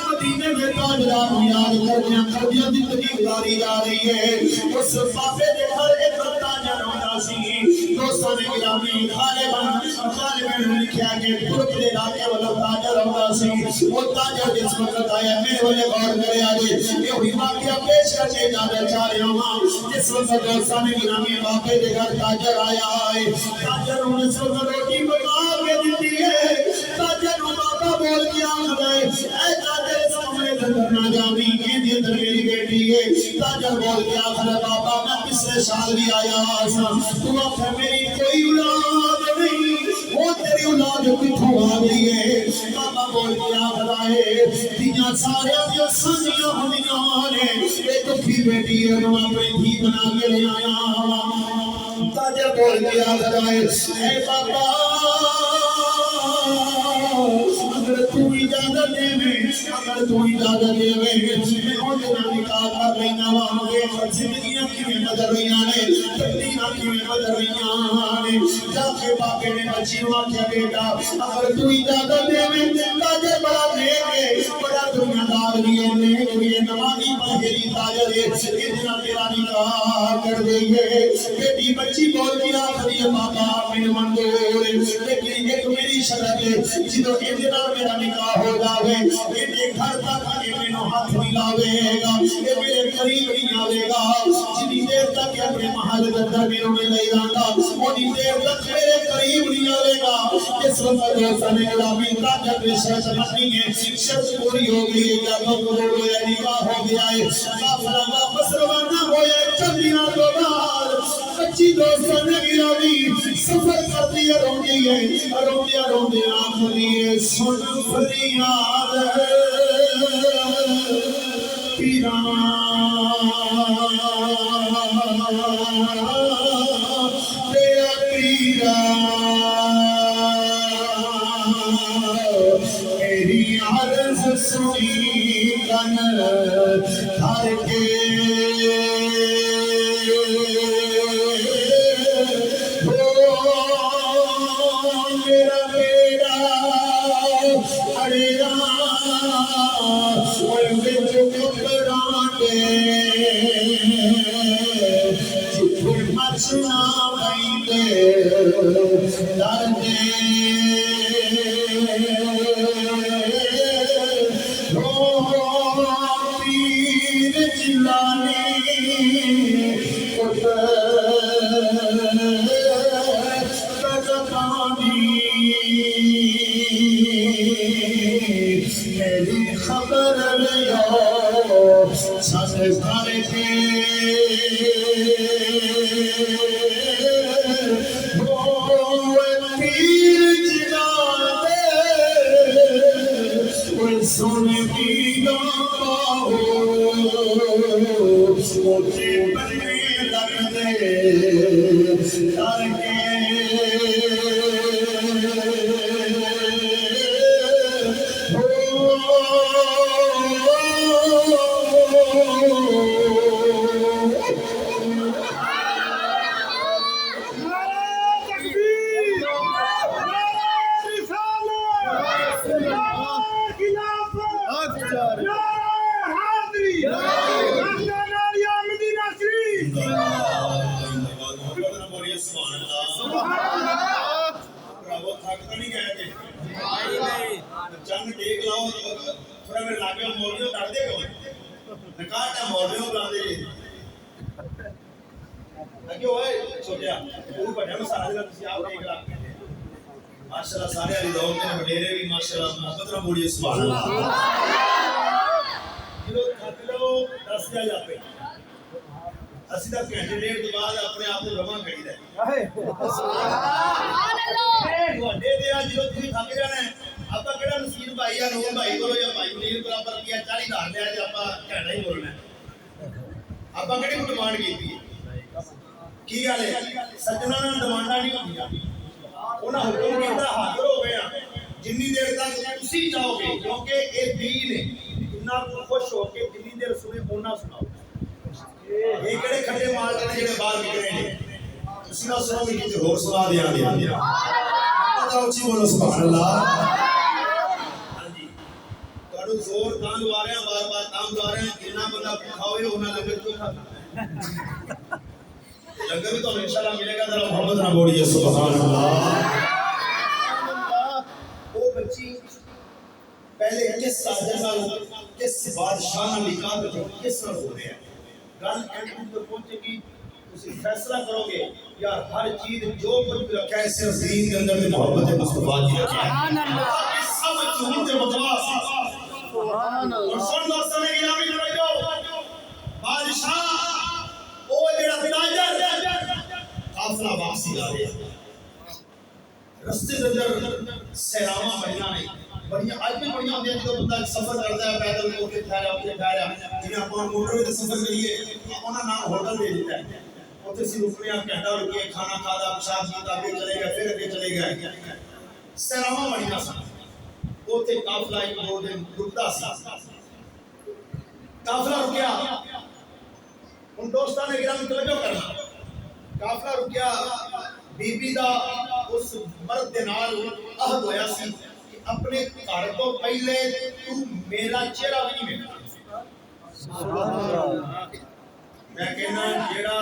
Speaker 3: مدینے میں تاجدار یاد کر دیا زندگی گزاری جا رہی ہے اس بابے دے گھر ایک تاجر ہوتا سی دوستوں نے گرامی غالباً نے لکھا کہ پورے علاقے والا تاجر ہوتا سی وہ تاجر جس وقت آیا میرے والے غور کرے آجے یہ ہوئی واقعہ پیش کرنے جانا چاہ رہے ہوں جس وقت دوستوں نے گرامی بابے دے گھر تاجر آیا ہے تاجر انہیں اس وقت روٹی بنا کے دیتی ہے تاجر بابا بول کے آخر ہے اے تاجر اس کمرے سے کرنا جاوی یہ دیت میری بیٹی ہے تاجر بول کے آخر ہے بابا میں پچھلے سال بھی آیا آسا تو آخر میری کوئی اولاد نہیں وہ تیری اولاد کتھوں آ گئی ہے بابا بول کے آخر ہے دیاں سارے اپنے سنیاں ہونیاں نے ایک دکھی بیٹی ہے انہوں اپنے دھی بنا کے لے آیا تاجر بول کے آخر ہے اے بابا اگر تو اجازت دے میں اگر تو اجازت دے میں ہوجنا نکاح کر لینا وہاں بے زندگیاں کی میں بدل رہیاں نے تقدیرہ کی میں بدل رہیاں نے جا کے باپے نے بچی ہوا کیا بیٹا اگر تو اجازت دے میں تاجر بڑا نیک بڑا دنیا دار لیے نیک لیے نمازی پہلی تاجر ہے اتنا تیرا نکاح کر دیں گے بیٹی بچی بول دیا خدیہ بابا میں منظور لیکن ایک میری شرط ہے جدو اتنا میرا نکاح ہو جاوے میرے گھر تک آنے میں نو ہاتھ ملاوے گا یہ میرے قریب نہیں آوے گا جنی دیر تک اپنے محل دردر میں انہیں لے جانا انہی دیر تک میرے قریب نہیں آوے گا اس وقت دوستہ نے گلامی تاجر میں شرط بنی ہے شرط پوری ہو گئی ہے کیا قبول ہویا نکاح ہو گیا ہے کافرہ واپس روانہ ہویا چندیاں دو بار بچی دوستہ نے گلامی سفر کر دیا رو دیا آخری سن فریاد پیران تیرا پیران میری عرض سنی کن ہر کے میرا بیڑا اڑیا اور بچ کبرانے جتھے مچنا بھائیتے دردے پیر جلانی میری خبر لیا ساتھ کھانے کے پیر جلانے سونے پینا پاؤ مجھے بننے لگ دے کر کے ماشاءاللہ سارے علی دور کے وڈیرے بھی ماشاءاللہ محبت نہ بولیے سبحان اللہ جو تھک لو دس جا جاپے اسی دا گھنٹے ڈیڑھ کے بعد اپنے آپ کو رواں کری دے سبحان اللہ وڈے دے اج جو تسی تھک جانا ہے آپا کیڑا نصیر بھائی یا نور بھائی کو یا بھائی منیر برابر کیا 40,000 لیا تے آپا گھنٹہ ہی بولنا ہے آپا کیڑی ڈیمانڈ کیتی ہے کی گل ہے سجنا نے ڈیمانڈاں نہیں ہوندیاں انہاں حکم کیتا حاضر ہو گئے ہیں جنی دیر تک تسی چاہو گے کیونکہ اے دین ہے اتنا خوش ہو کے جنی دیر سنے اونا سناؤ یہ کڑے کھٹے مال نے جڑے باہر نکلے نے تسی نہ سنو گے کہ ہور سنا دیا پتہ اچھی بولو سبحان اللہ ہاں جی تانوں زور تاں لوا رہے ہیں بار بار تاں لوا رہے ہیں جنہ بندہ بھوکا ہوئے انہاں لنگر کیوں کھاتا لنگر بھی تو انشاءاللہ ملے گا ذرا محمد نہ بولیے سبحان اللہ وہ بچی پہلے کس ساجد نال کس بادشاہ نال نکاح کس طرح ہو رہے ہیں گل اینڈ تک پہنچے گی تسی فیصلہ کرو گے یار ہر چیز جو کچھ بھی رکھا ہے صرف دین کے اندر محبت مصطفیٰ کی رکھا ہے سبحان اللہ سب جھوٹ بکواس سبحان اللہ اور سن لو سنے گرامی توجہ بادشاہ او جڑا تاجر قافلہ واپسی آ رہے رستے کے اندر سیراواں بڑیاں نہیں بڑیاں آج بھی بڑیاں ہوندیاں جو بندہ سفر کرتا ہے پیدل کو کے ٹھہرا جنہیں اپنا موٹر وے تے سفر کریے انہاں نام ہوٹل دے دیتا ہے اوتھے سی رکنے گھنٹہ رکے کھانا کھادا پیشاب کیتا پھر چلے گئے پھر اگے چلے گئے سیراواں بڑیاں سن اوتھے قافلہ ایک دو دن رکتا سی قافلہ رکیا ان دوستاں نے گرامی توجہ کرنا قافلہ رکیا بی بی دا اس مرد دے نال عہد ہویا سی کہ اپنے گھر تو پہلے تو میرا چہرہ بھی نہیں ویکھنا میں کہنا جیڑا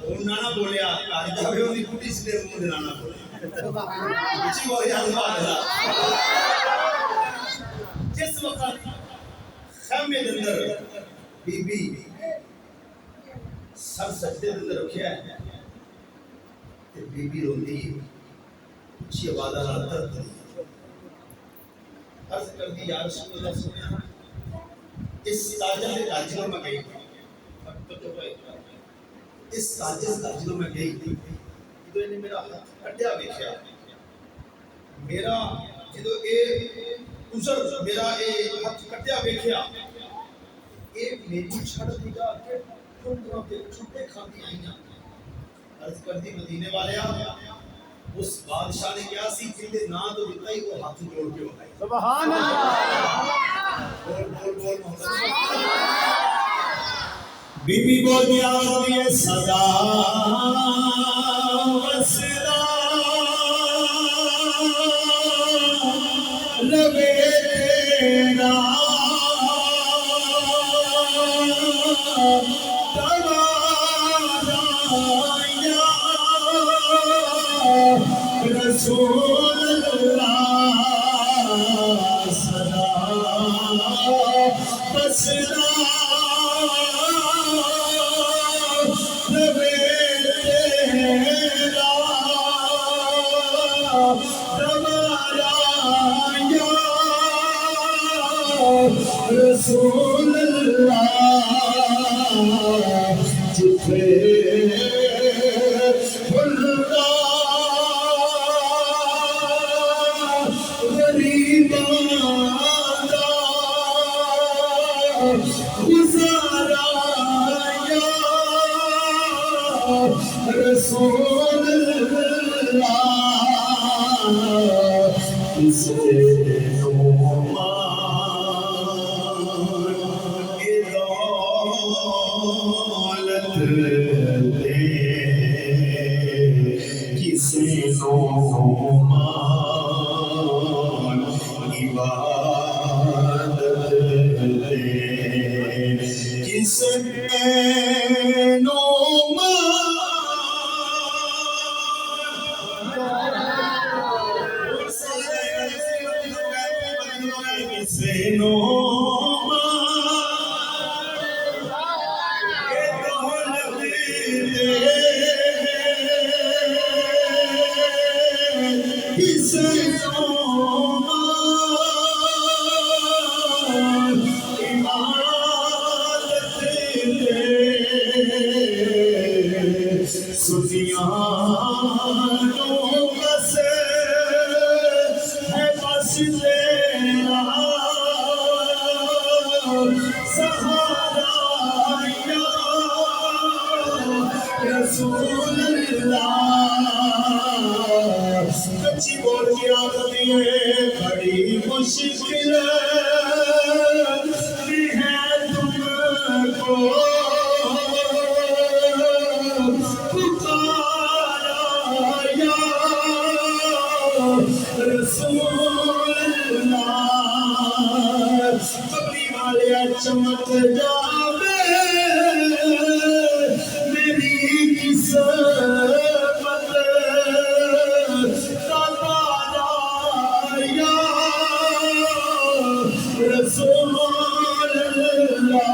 Speaker 3: ہونا نہ بولیا گھر جاوے اودی کٹی سلے منہ دے نہ بولے اچھی بول یا سبحان اللہ جس وقت خیمے دے اندر بی بی سر سجدے دے اندر رکھیا ہے تے بی بی روندی ہے اچھی آواز نال تڑپ رہی عرض کر دی یا رسول اللہ سنیا اس تاجر کے تاجروں میں گئی اس تاجر تاجروں میں گئی تو انہیں میرا ہاتھ کٹیا ویکھیا میرا جدو اے عذر میرا اے ہاتھ کٹیا ویکھیا اے میری چھڑ دی جا کے ٹنڈوں تے چھٹے کھاندی آئیاں عرض کر دی مدینے والے اس بادشاہ نے کیا سی جندے نا تو دیتا ہی وہ ہاتھ جوڑ کے بتائی سبحان اللہ بول محمد بی بی بول دیا یہ صدا وسدا لبے تیرا رسول اللہ صدا بسدا لبے تیرا تمہارا یا رسول اللہ جتھے رسول اللہ کسے نعمان کی دولت دے کسے نعمان عبادت دے کسے He said سینا سہارا یا رسول اللہ کچی بول کے آخری ہے بڑی مشکل بھی ہے تم کو پکارا یا رسول اللہ کبھی والے چمک جاوے میری قسمت کا تارا یا رسول اللہ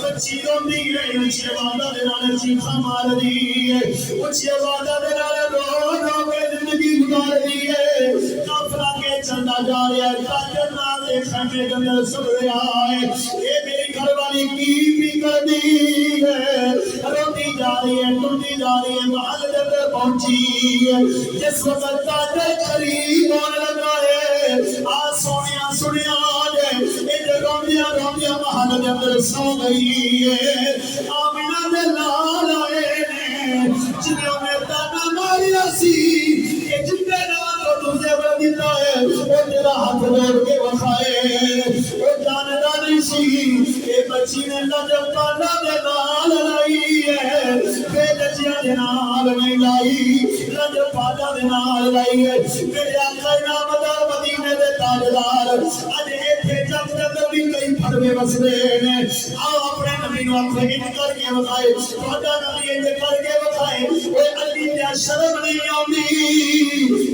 Speaker 3: بچی روندی ہے اچھی آوازاں دے نال چیخاں مار دی ہے اچھی آوازاں دے نال رو رو کے زندگی گزار دی ہے کافلا کے چلتا جا رہا ہے تاجر نال دے خیمے کے اندر سن رہا ہے اے میری گھر والی کی کر دی ہے روتی جا رہی ہے ٹوٹی جا رہی ہے محل دے اندر پہنچی ہے جس وقت تاجر قریب ہونے لگا ہے آ سونیا سنیا جے روندیاں روندیاں محل دے اندر سو گئی ہے آمینہ دے لال آئے نے جنہوں نے تانا ماریا سی کہ جنہیں نام کو تجھے دیتا ہے وہ تیرا ہاتھ دوڑ کے وکھائے وہ جاننا نہیں سی کہ بچی نے لجب پانا دے نال لائی ہے بے لجیاں دے نال نہیں لائی لجب پانا دے نال لائی ہے میرے آقا نامدار مدینے دے تاجدار اج ایتھے جگ دے اندر بھی کئی پھڑوے وسدے نے آؤ اپنے نبی نو آکھو انج کر کے وکھائے تہاڈا نبی انج کر کے وکھائے اوے علی تے شرم نہیں آوندی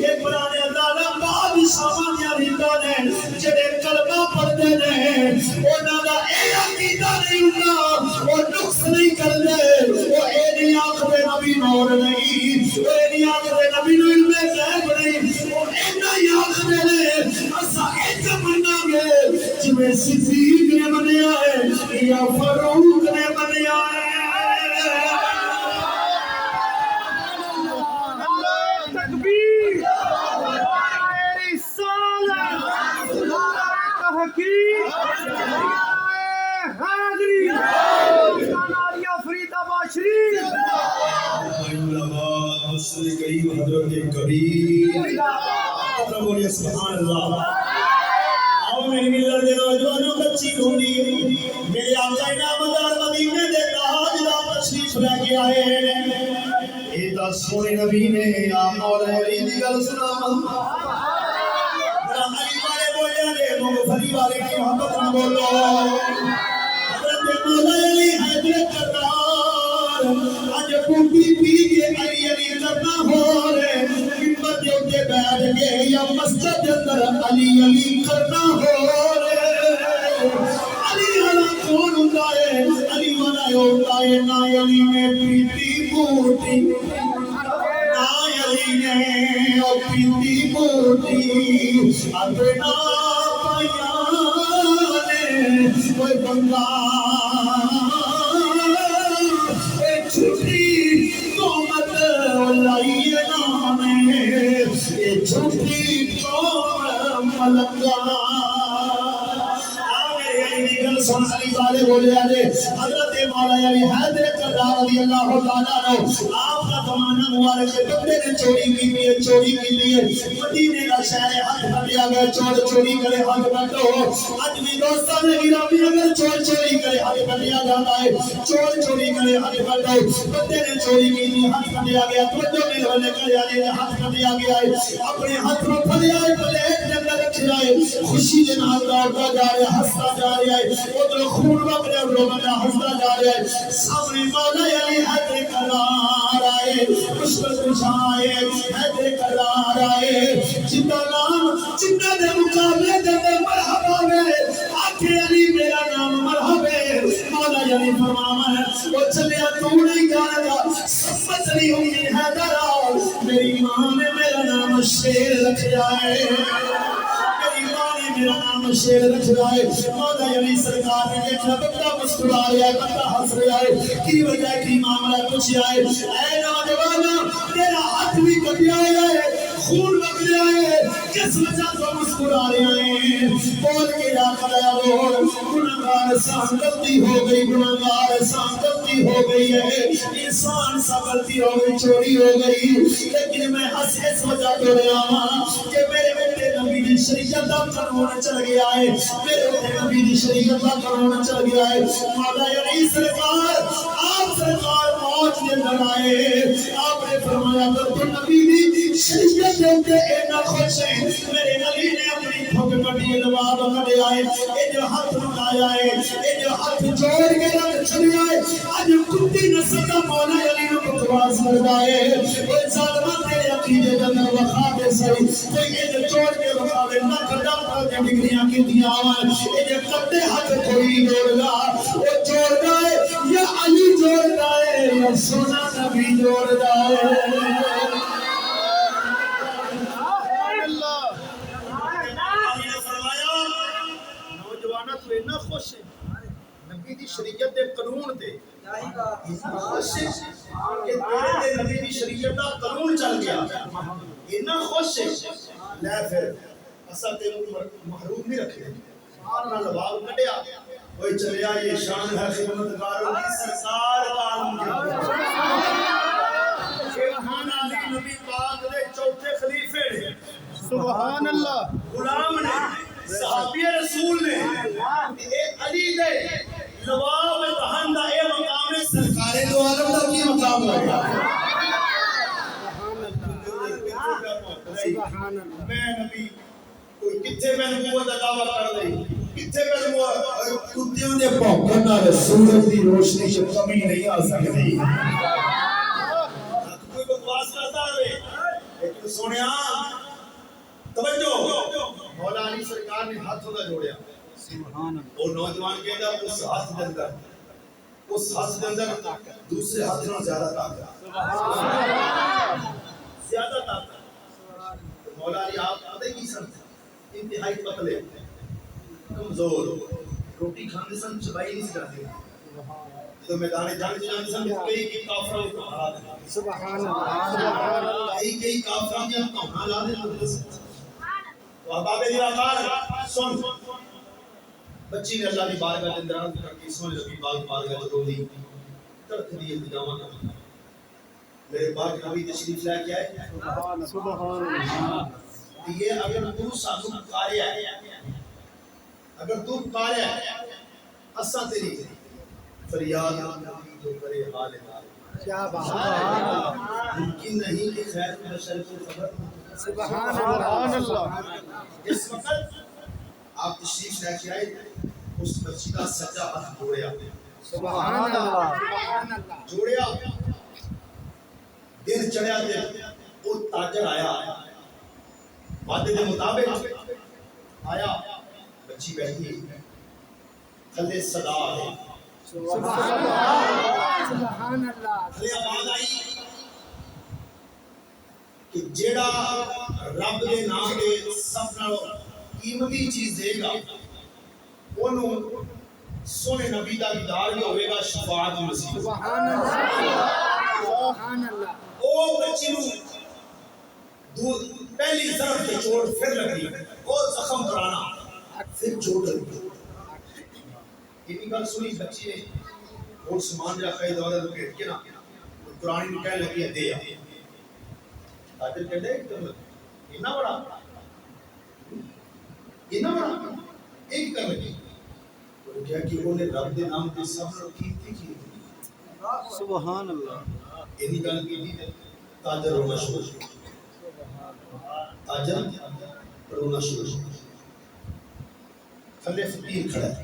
Speaker 3: اے پرانے ظالم بادشاہاں دی ریتاں نے جڑے کلمہ پڑھدے نے انہاں دا اے عقیدہ نہیں ہوندا او نقص نہیں کردے او اے نہیں آکھدے نبی نور نہیں او اے نہیں آکھدے نبی نو علم غیب نہیں او اینا ہی آکھدے نے اساں انج مننا گے جویں صدیق نے منیا ہے یا فاروق نے منیا ہے
Speaker 4: تکبیر رسالت تحقیق حاضری ناریہ فرید آباد شریف
Speaker 2: مسلم کریم حضرت کبیر بولیے سبحان اللہ آؤ میری ملت دے نوجوانوں بچی ڈھونڈی میرے آقا نامدار مدینے دے تاجدار تشریف لے کے آئے اے تا سونے نبی نے یا مولا علی دی گل سنا بڑا علی والے بولے نے مغفری والے کی محبت نہ بولو حضرت مولا علی حیدر کرار اج بوٹی پی کے علی علی کرنا ہو رہے ممبر دے اوتے بیٹھ کے یا مسجد دے اندر علی علی کرنا ہو رہے علی والا کون ہوندا ہے علی والا ہوندا ہے نا علی میں پیتی بوٹی نا علی نے او پیتی بوٹی اپنا پایا نے کوئی بندہ چھوٹی قومت لائیے نامے یہ چھوٹی قوم ملنگا سن علی والے بولے آجے حضرت مولا علی حیدر کرار رضی اللہ تعالیٰ عنہ آپ کا زمانہ مبارک بندے نے چوری کی لیے مدینے کا شہر حق بندیا گئے چوری کرے حق بندو آج بھی دوستان نے گرامی اگر چوری کرے حق بندیا جاتا ہے چوری کرے حق بندو بندے نے چوری کی لیے حق بندیا گیا توجہ میں ہونے کرے آجے حق بندیا گیا ہے اپنے حق میں پھلیا ہے پلیٹ جنگل رکھ جائے خوشی جناب دوڑتا جا رہے ہستا جا رہے ہے ادھر خون وقت لوگوں کا ہستا جا رہے ہے سامنے مولا علی حیدر کرار آئے مشکل کشائے حیدر کرار آئے جنہ نام جنہ دے مقابلے دے مرحبا میں آکھے علی میرا نام مرحبا مولا علی فرماما ہے وہ چلیا تو نہیں جانا گا سمت نہیں ہوئی حیدر میری ماں نے میرا نام شیر رکھا ہے میرا نام شیر رکھ رہا ہے مولا علی سرکار نے دیکھا بندہ مسکرا رہا ہے بندہ ہنس رہا ہے کی وجہ کی معاملہ کچھ آئے اے نوجوانا تیرا ہاتھ بھی کٹیا ہے خون بگ رہا ہے
Speaker 3: کس وجہ سے مسکرا رہے ہیں بول کے یا خدا بول گناہگار سان غلطی ہو گئی گناہگار سان غلطی ہو گئی ہے انسان سا غلطی ہو گئی چوری ہو گئی لیکن میں ہنس اس وجہ تو رہا ہوں کہ میرے میرے نبی دی شریعت دا قانون چل گیا ہے میرے نبی دی شریعت دا قانون چل گیا ہے مولا علی سرکار آپ سرکار موت دے اندر آئے آپ نے فرمایا کہ تو نبی دی شریعت دے اندر اتنا خوش ہے میرے نبی نے اپنی پھوک کٹی لباب کٹے آئے اے جو ہاتھ ملایا ہے اے جو ہاتھ جوڑ کے رکھ چھڑیا ہے آج کتی نسل کا مولا علی نے بکواس کرتا ہے اے ظالمہ تیرے عقیدے کے اندر وقا دے سہی کوئی اے جو جوڑ کے وقا دے نہ کٹا کر ڈگریاں کی دیا آوان اے جو کٹے ہاتھ کوئی جوڑ گا وہ جوڑ گئے یا علی جوڑ گئے یا سونا نبی جوڑ گئے تو اتنا خوش ہے نبی دی شریعت دے قانون تے اتنا خوش ہے کہ تیرے نبی دی شریعت دا قانون چل گیا اتنا خوش ہے لے پھر اسا تے محروم نہیں رکھے سارا لباب کٹیا کوئی چلیا یہ شان ہے خدمتگاروں کی سرکار کا عالم سبحان علی نبی پاک دے چوتھے خلیفے نے سبحان اللہ غلام نے صحابی رسول نے اے علی دے لواب دہن دا اے مقام ہے سرکار دو عالم دا کی مقام ہے سبحان اللہ میں نبی کوئی کتھے میں نبوت دا دعویٰ کر دئی کتھے میں نبوت کتیوں دے پاکن نال سورج دی روشنی سے کمی نہیں آ سکتی کوئی بکواس کرتا ہے لیکن سنیا توجہ مولا علی سرکار نے ہاتھوں کا جوڑیا وہ نوجوان کہتا اس ہاتھ دے اندر دوسرے ہاتھ میں زیادہ طاقت مولا علی آپ پتہ کی سن انتہائی پتلے کمزور روٹی کھانے سن چبائی نہیں سکھاتے تو میدان جنگ جانے سن کئی کافروں کو ہرا دے سبحان اللہ کئی کافروں کے ہم ہلا دے احباب دیوار سن بچی نے اللہ کی بارگاہ کے اندر عرض کر کے سونے نبی پاک کی بارگاہ میں رو دی تڑک دی انتظامہ کرنا میرے پاک نبی تشریف لے کے آئے سبحان اللہ یہ اگر تو سانو پکاریا ہے اگر تو پکاریا ہے اساں تیری فریاد نبی جو کرے حال حال کیا بات ممکن نہیں کہ خیر و شر کو خبر سبحان اللہ اس وقت آپ تشریف لے کے آئے اس بچی کا سجا ہاتھ جوڑیا سبحان اللہ جوڑیا دن چڑھیا دن وہ تاجر آیا وعدے کے مطابق آیا بچی بیٹھی تھلے صدا ہے سبحان اللہ تھلے آواز آئی کہ جیڑا رب دے نام دے سب نالوں قیمتی چیز دے گا انہوں سونے نبی دا دیدار بھی ہوئے گا شفاعت مسیح سبحان اللہ او بچی نو پہلی ضرب کے چوٹ پھر لگی او زخم کرانا پھر چوٹ لگی یہ گل سنی بچی نے اور سامان رکھا ہے دورہ لوگ گھٹ کے نا قرآن میں کہنے لگی ہے دے تاجر کہتے ہیں کہ اتنا بڑا ایک کر لگی کیا کہ انہوں نے رب دے نام دے سب لوگ کیتی کی سبحان اللہ انہی گل کی تھی تاجر رونا شروع تاجر رونا شروع تھلے فقیر کھڑا ہے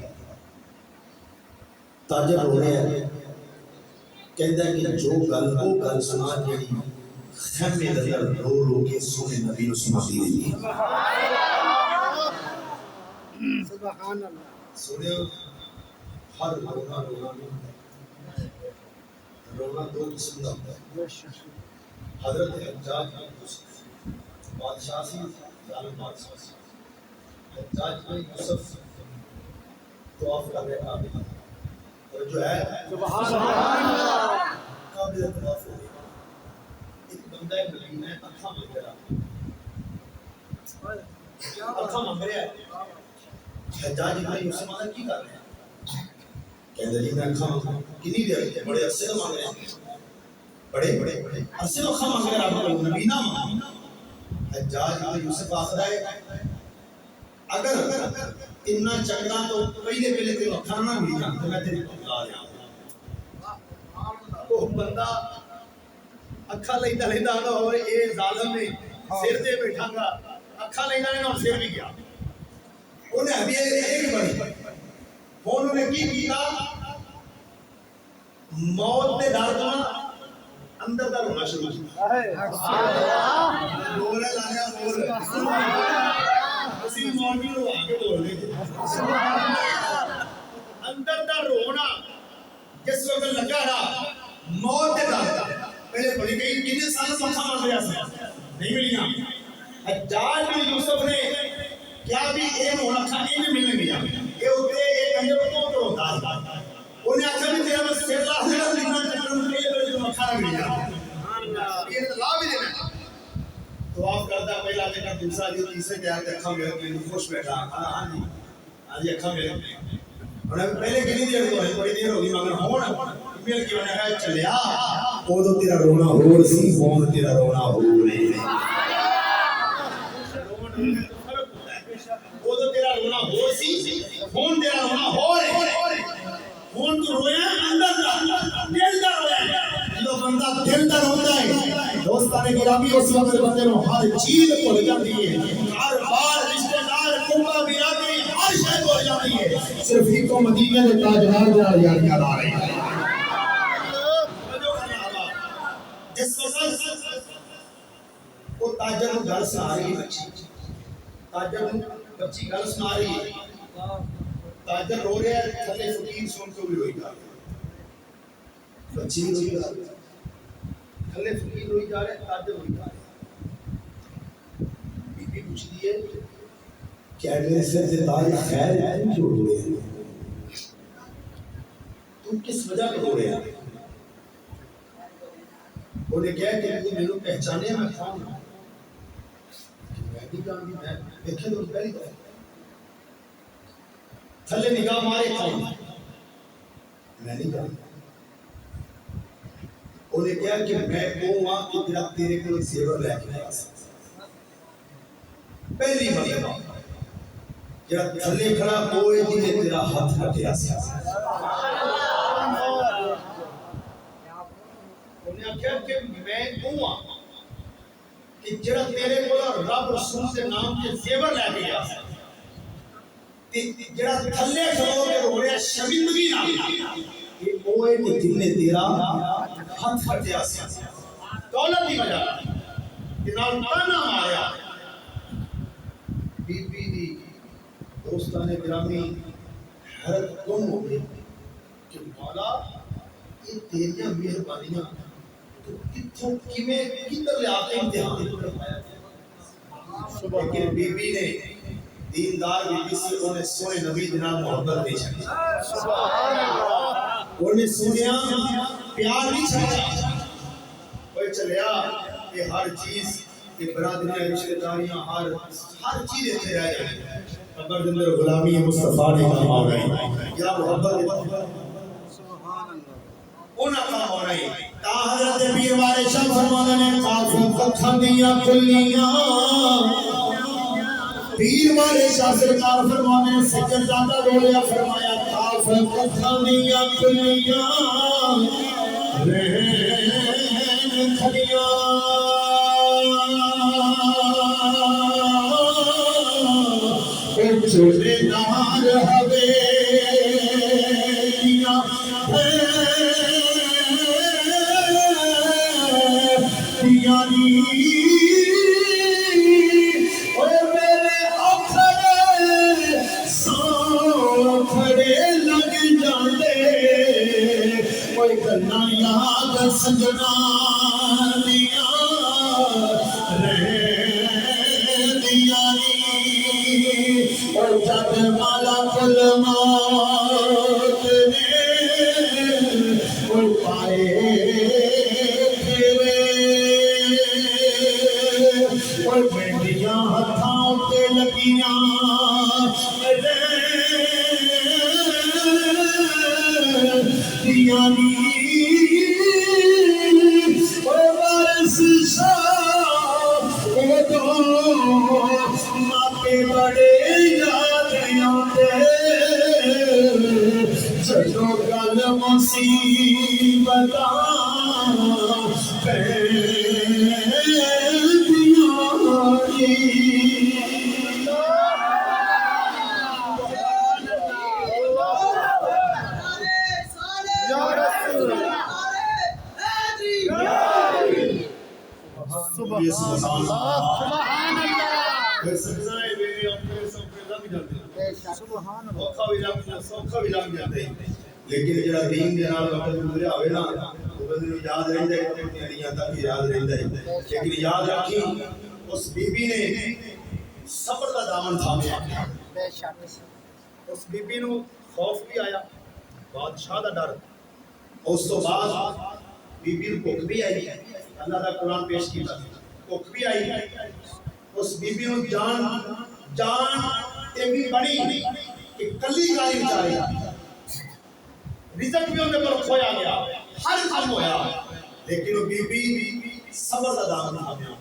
Speaker 3: تاجر رو رہے ہیں کہتا ہے کہ جو گل وہ گل سنا جڑی خیمے دے اندر رو رو کے سونے نبی نو سناتی رہی سبحان اللہ سنو ہر رونا رونا دو قسم کا ہوتا ہے حضرت حجاج بادشاہ سی ظالم بادشاہ سی حجاج میں یوسف طواف کر رہے کعبے اور جو ہے سبحان اللہ کعبے کا طواف ہو گیا ایک بندہ مدینہ اکھا بن گیا اکھا منگ رہا ہے حجاج ابن یوسف مانا کی کر رہے ہیں کہندے جی میں اکھا کنی دیر بڑے عرصے کا مانگ رہے ہیں بڑے عرصے کا اکھا مانگ رہے ہیں آپ نبی نہ مانگ حجاج ابن یوسف آخر ہے اگر اتنا چنگا تو پہلے تیرے اکھا نہ ملی جان تو میں تیری پکا لیا وہ بندہ اکھا لیندہ آگا اور اے ظالم نے سیر دے بیٹھا گا اکھا لیندہ اور سیر بھی گیا انہیں ابھی ایک بڑی انہوں نے کی کیتا موت دے ڈر تو اندر دا رونا شروع کیا بولے لایا بول اسی مولوی رو آگے بول رہے اندر دا رونا جس وقت لگا رہا موت دے ڈر پہلے پڑھی گئی کتنے سال مکھا مار رہا سا نہیں ملیاں حجاج بن یوسف نے کیا بھی اے مولا کھانے میں ملنے گیا اے ہوتے ایک انجر کو تو ہوتا ہے انہیں آخر بھی تیرا بس سیر اللہ سے لکھنا چکر ان کے لیے جو مکھا رہ گیا یہ لا بھی دینا تو آپ کرتا پہلا دیکھا دوسرا جو تیسرے کے آتے اکھا میرے میں خوش بیٹھا ہاں جی اکھا میرے میں انہیں پہلے کتنی دیر کو ہے بڑی دیر ہوگی مگر ہونا میل کی انہیں کہا چلیا وہ تو تیرا رونا ہو رسی فون تیرا رونا ہو رہی ہے وہ تو تیرا رونا ہو رسی فون تیرا رونا ہو رہی فون تو رویا اندر دا دل دا رویا جو بندہ دل دا روتا ہے دوستانے گرامی اس وقت بندے نو ہر چیز بھول جاتی ہے ہر بار رشتہ دار کنبہ برادری ہر شے بھول جاتی ہے صرف ایک کو مدینے کے تاجدار جا یاد آ رہی ہے اس وقت وہ تاجر کو گھر سے آ رہی ہے بچی تاجر کو بچی گھر سے آ رہی ہے تاجر رو رہا ہے تھلے فقیر سن کو بھی روئی جا رہا ہے بچی روئی جا رہی ہے تھلے فقیر روئی جا رہے ہیں تاجر روئی جا رہے ہیں بی بی پوچھ دیئے کیا میرے سر سے تاج خیر ہے جو رو رہے ہیں تم کس وجہ پہ رو رہے ہیں انہیں کہا کہ تو میرے پہچانے میں کون ہوں میں بھی جانگی میں دیکھیں تو پہلی دفعہ تھلے نگاہ مارے کون میں نہیں جانتا انہیں کہا کہ میں کہوں ہاں کہ تیرے کو زیور لے کے آیا سکتا پہلی مرتبہ جب تھلے کھڑا کوئی جنہیں تیرا ہاتھ ہٹیا سکتا انہیں کہا کہ میں کہوں ہاں کہ جڑا تیرے کو رب رسول سے نام کے زیور لے کے آیا سکتا جڑا تھلے کھڑو کے رو رہا شرمندگی نہ کہ اوے کہ جن نے تیرا ہاتھ ہٹیا سی دولت دی وجہ کہ نال تانا ماریا بی بی دی دوستان گرامی حیرت گم ہو گئی کہ مولا یہ تیریاں مہربانیاں تو کتھوں کیویں کدھر لے آتے امتحان لیکن بی بی نے دیندار بھی کسی انہیں سونے نبی جناب محبت نہیں چھڑی انہیں سنیا پیار نہیں چھڑا کوئی چلیا کہ ہر چیز کہ برادریاں رشتہ داریاں ہر چیز اتنے رہ جائیں قبر دندر غلامی مصطفیٰ نے کام آ گئی یا محبت انہاں کام آ گئی تا حضرت پیر والے شاہ فرمانے نے کافوں ککھاں دیاں کلیاں پیر والے شاہ سرکار فرمانے سجد زادہ رولیا فرمایا کاف کتھا دیا کلیاں رہن کھلیاں چھوٹے دار حویلیاں دیانی یاد سجنا دیا دیانی اور جب مالا کل موت نے اور پائے پھرے اور بینڈیاں ہتھاں کے لگ لگیاں دیاں نی وارث شاہ ماپے بڑے یاد آتے جدو گل مصیبت
Speaker 2: لیکن جڑا دین دے نال وقت گزریا ہوئے نا وہ بندے نوں یاد رہندا ہے تے اڑیاں تک یاد رہندا ہے لیکن یاد رکھی اس بی بی نے صبر دا دامن تھامیا اس بی بی نوں خوف بھی آیا بادشاہ دا ڈر اس تو بعد بی بی نوں بھوک بھی آئی اللہ دا قرآن پیش کیتا بھوک بھی آئی اس بی بی نوں جان ایویں بڑی کہ کلی کاری بیچاری رزق بھی ان پر کھویا گیا ہر کام ہویا لیکن وہ بی بی صبر کا دامن تھامیا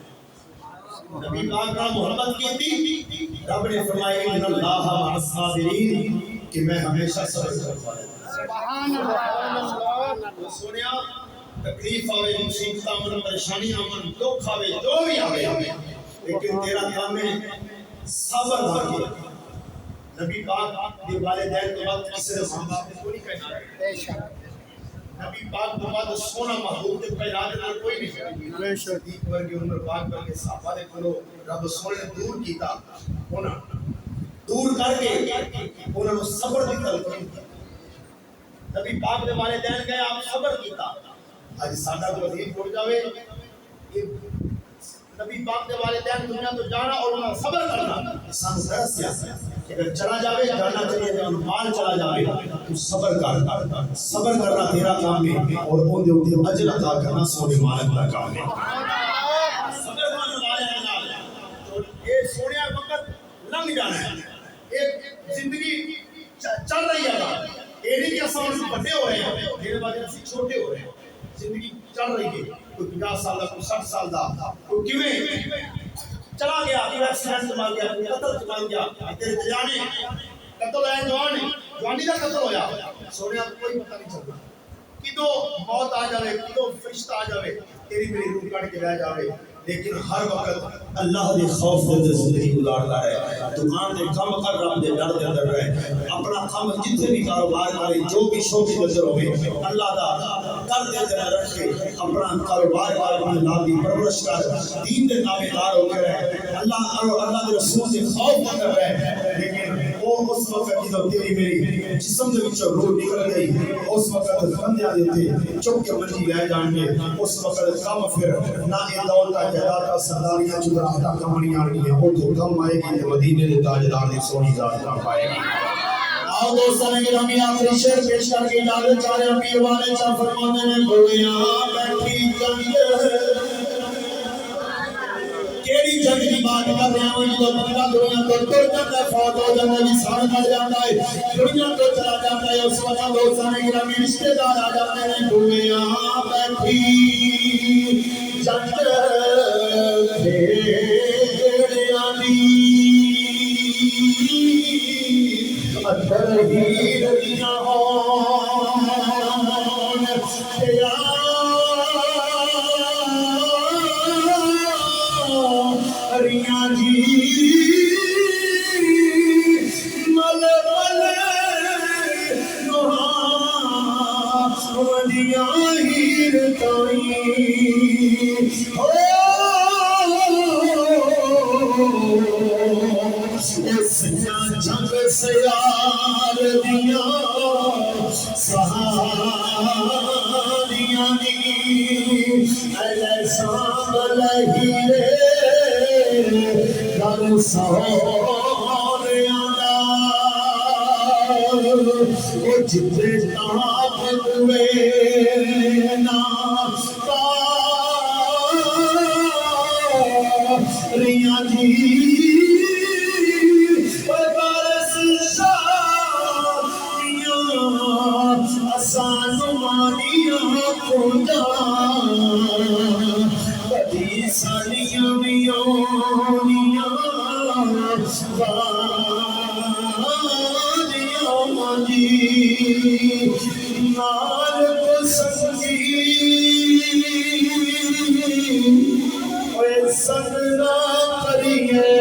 Speaker 2: نبی پاک کا محبت کی تھی رب نے فرمایا ان اللہ مع الصابرین کہ میں ہمیشہ صبر کرنے والا ہوں سبحان اللہ سنیا تکلیف آوے مصیبت آمن پریشانی آمن دکھ آوے جو بھی آوے لیکن تیرا کام ہے صبر بھاگے نبی پاک کے والدین کے بعد کسی نے ماں باپ نے کوئی نہیں کہنا نبی پاک کے بعد سونا محبوب کے پہلا دینا کوئی نہیں صدیق ورگے عمر پاک ورگے صحابہ نے کھولو رب سونے نے دور کیتا ہونا دور کر کے انہوں نے صبر دی تلقین کی نبی پاک کے والدین گئے آپ صبر کیتا آج سادہ کو عظیم پڑ جاوے نبی پاک کے والدین دنیا تو جانا اور انہوں صبر کرنا انسان ذرا سیاست ہے اگر چلا جاوے جانا چاہیے جب مال چلا جاوے تو صبر کرنا تیرا کام ہے اور ان دے اوپر اجر عطا کرنا سونے مالک کا کام ہے صبر کرنے والے نال تو یہ سونے وقت لنگ جانا ہے ایک زندگی چل رہی ہے یہ نہیں کہ اساں بڑے ہو رہے ہیں میرے بعد اسی چھوٹے ہو رہے ہیں زندگی چل رہی ہے کوئی 50 سال دا کوئی 60 سال دا کوئی کیویں چلا گیا کوئی ایکسیڈنٹ مار گیا کوئی قتل مار گیا تیرے جانے قتل ہے جوانی دا قتل ہویا سونے کوئی پتہ نہیں چلتا کدو موت آ جاوے کدو فرشتہ آ جاوے تیری میری روح کٹ کے رہ جاوے لیکن ہر وقت اللہ دے خوف دے زندگی گزارتا ہے دکان دے کم کر رب دے ڈر دے اندر رہے اپنا کام جتنے بھی کاروبار کرے جو بھی شوقی نظر ہوئے اللہ دا ڈر دے اندر رکھ کے اپنا کاروبار اپنے نال دی پرورش کر دین دے تابعدار ہو کے رہے اللہ اور اللہ دے رسول سے خوف کر رہے لیکن وہ اس وقت جب تیری میری جسم دے وچ روح نکل گئی اس وقت بندیاں دے تے چپ کے منجی لے جان گے اس وقت کام پھر نہ یہ دولت جائیداد سرداریاں چودراہٹاں کمانیاں آنی ہیں وہ تو کم آئے گی مدینے دے تاجدار نے سونی ذات نہ پائے گی آؤ دوستان گرامی آخری شعر پیش کر کے اجازت چاہ رہے ہیں پیر والے چاہ فرمانے نے گویاں بیٹھی جنگ کیڑی جنگ کی بات کر رہے ہیں جو بندہ دنیا تو ٹر جاتا ہے فوت ہو جاتا ہے انسان مر جاتا ہے دنیا تو چلا جاتا ہے اس وقت دوستان گرامی رشتے دار آ جاتے ہیں گویاں بیٹھی جنگ کھیڑیاں دی ادھر ہی رہیاں ہون تیاریاں جی مل مل نوہاں ودیاں ہیر تائیں جنگ سیار دیا سہاریاں دی ایسان لہیرے در سہوریاں وہ جتے تاپ ہوئے نا تاریاں دی
Speaker 3: وفادیوں مجی نال کو سنگی اے سنگا کریے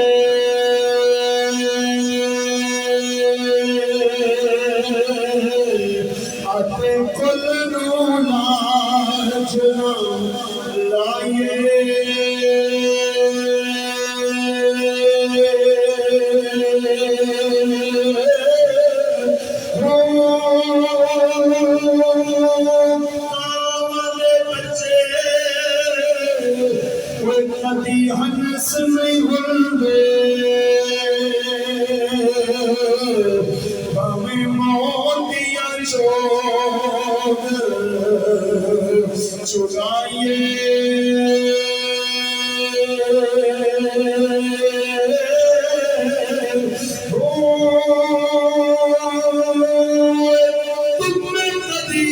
Speaker 3: اتے کل نو ناچ لائیے ندی ہنس نہیں بلدے ہمیں موتیاں چوک چگائیے تم میں ندی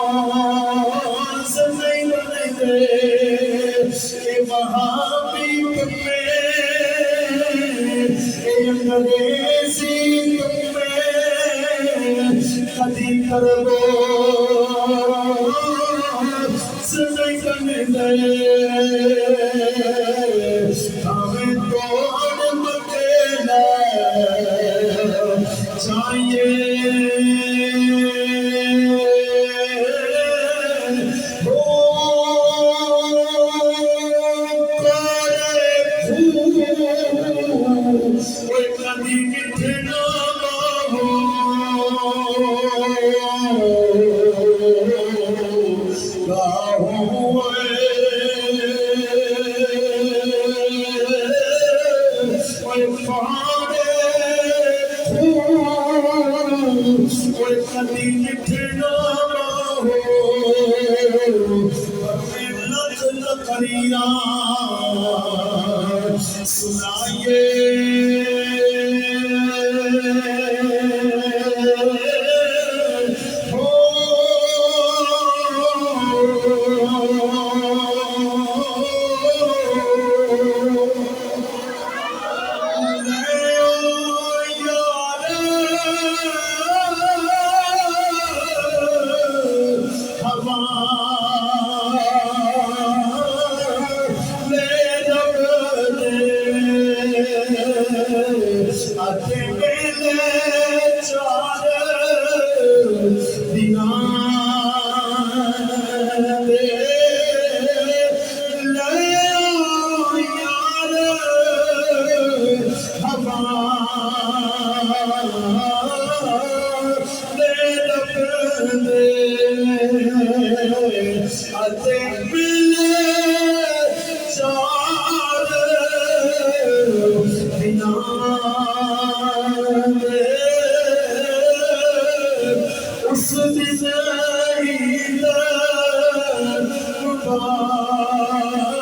Speaker 3: دربار سے نہیں بنے اے وہابی تم میں اے انگریزی تم میں کدی دربار سے نہیں بنے ہمیں توڑ مکیلا چاہیے سنائیے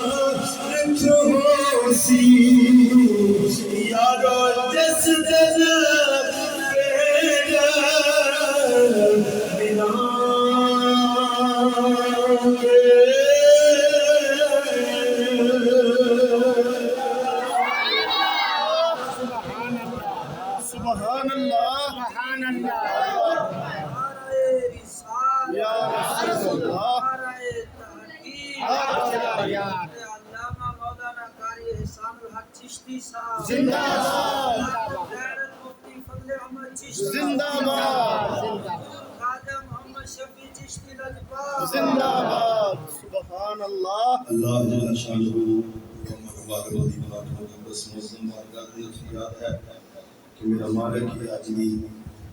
Speaker 3: اس دن جو سی یارو جس دن بنا سبحان اللہ سبحان اللہ یا رسول اللہ
Speaker 4: علامہ مولانا قاری احسان الحق چشتی صاحب
Speaker 3: زندہ باد
Speaker 4: غیرت مفتی فضل احمد چشتی
Speaker 3: زندہ باد
Speaker 4: خواجہ محمد شفیع چشتی لجپال
Speaker 3: زندہ باد سبحان اللہ
Speaker 2: اللہ جل شانہ یوم مبارک دی پاک مقدس موسم بارگاہ میں خیال ہے کہ میرا مالک یہ اجلی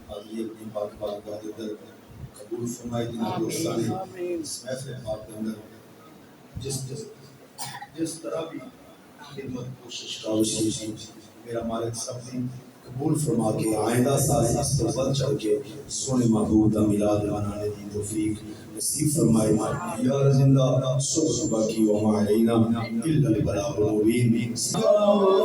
Speaker 2: اپنی پاک بارگاہ کے در قبول فرمائے جن دوستان نے اس محفل پاک کے اندر جس طرح بھی خدمت کوشش کاوشی میرا مالک سب نے قبول فرما کے آئندہ سال اس پر بڑھ چڑھ کے سونے محبوب دا میلاد منانے دی توفیق نصیب فرمائے یا زندہ صبح کی وما علینا الا البلاغ المبین